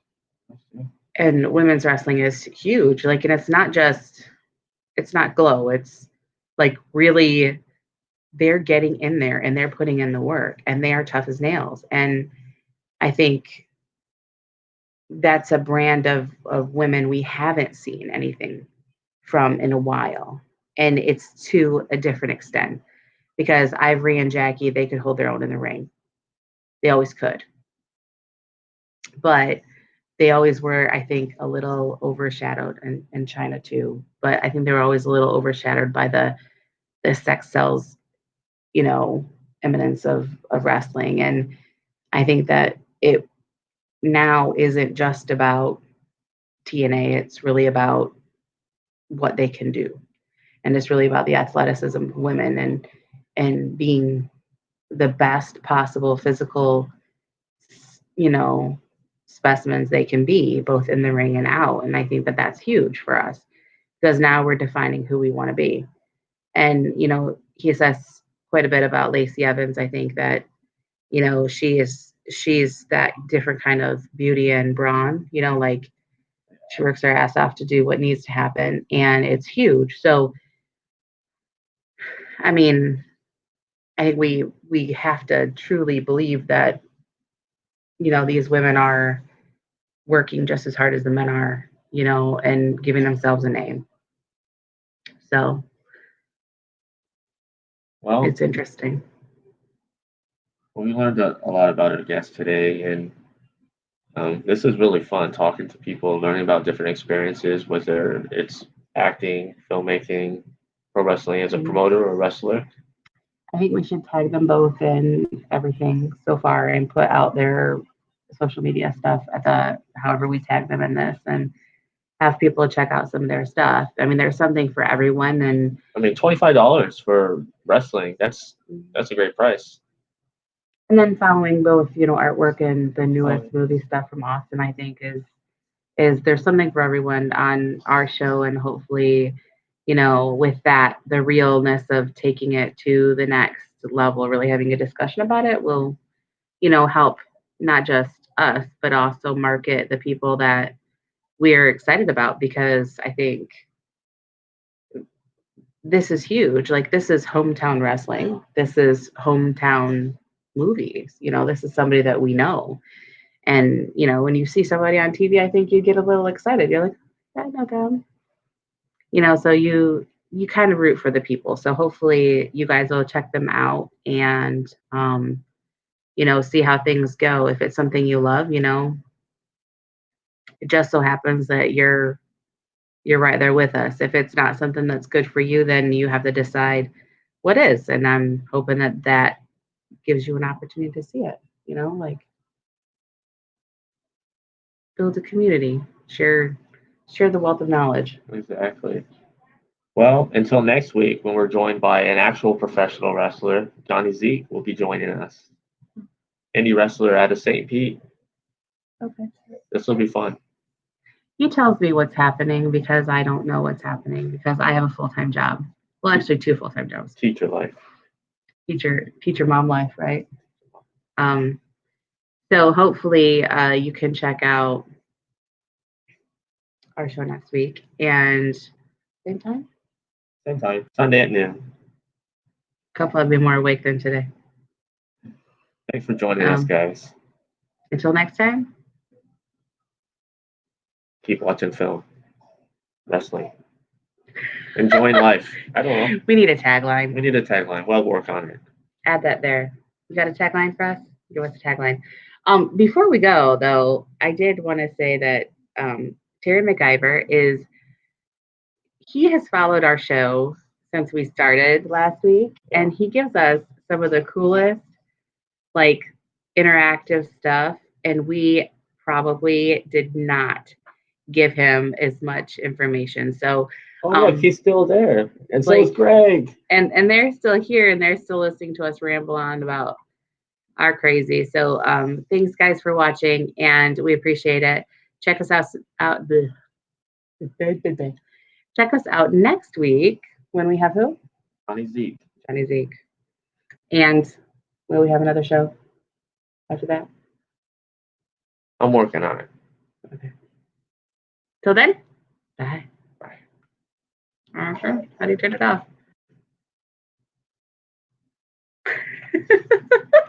And women's wrestling is huge. Like, and it's not glow. It's like really they're getting in there and they're putting in the work and they are tough as nails. And I think that's a brand of women we haven't seen anything from in a while. And it's to a different extent because Ivory and Jackie, they could hold their own in the ring. They always could. But they always were, I think, a little overshadowed in China too. But I think they were always a little overshadowed by the sex sells, eminence of wrestling. And I think that it now isn't just about TNA. It's really about what they can do. And it's really about the athleticism of women and being the best possible physical, specimens they can be, both in the ring and out. And I think that that's huge for us because now we're defining who we want to be. And, he says quite a bit about Lacey Evans. I think that, she's that different kind of beauty and brawn, like she works her ass off to do what needs to happen. And it's huge. So, I mean, I think we have to truly believe that, these women are working just as hard as the men are, and giving themselves a name. So, well, it's interesting. Well, we learned a lot about our guest today, and this is really fun talking to people, learning about different experiences, whether it's acting, filmmaking, pro wrestling as a promoter or wrestler. I think we should tag them both in everything so far and put out their social media stuff at however we tag them in this and have people check out some of their stuff. I mean, there's something for everyone. And I mean, $25 for wrestling, that's a great price. And then following both, artwork and the newest movie stuff from Austin, I think is there's something for everyone on our show. And hopefully, with that, the realness of taking it to the next level, really having a discussion about it will, help not just us, but also market the people that we're excited about, because I think this is huge. Like, this is hometown wrestling. This is hometown movies. This is somebody that we know. And, when you see somebody on TV, I think you get a little excited. You're like, I know them. So you kind of root for the people. So hopefully you guys will check them out and, see how things go. If it's something you love, it just so happens that you're right there with us. If it's not something that's good for you, then you have to decide what is. And I'm hoping that gives you an opportunity to see it, like build a community, share the wealth of knowledge. Exactly. Well, until next week, when we're joined by an actual professional wrestler, Johnny Zeke will be joining us. indie wrestler out of St. Pete. Okay. This will be fun. He tells me what's happening because I don't know what's happening because I have a full-time job. Well, actually 2 full-time jobs. Teacher life. Teacher mom life, right? So hopefully you can check out our show next week and same time. Same time. Sunday at noon. Couple I'll be more awake than today. Thanks for joining us, guys. Until next time. Keep watching film. Wrestling. Enjoying life. I don't know. We need a tagline. We need a tagline. We'll work on it. Add that there. You got a tagline for us? Give us a tagline. Before we go, though, I did want to say that Terry McIver he has followed our show since we started last week, and he gives us some of the coolest, like, interactive stuff, and we probably did not give him as much information. So, look, he's still there, and so is Greg. And they're still here, and they're still listening to us ramble on about our crazy. So, thanks, guys, for watching, and we appreciate it. Check us out. Check us out next week when we have who? Johnny Zeke. Johnny Zeke. And will we have another show after that? I'm working on it. Okay. Till then, bye. Bye. Okay. How do you turn it off?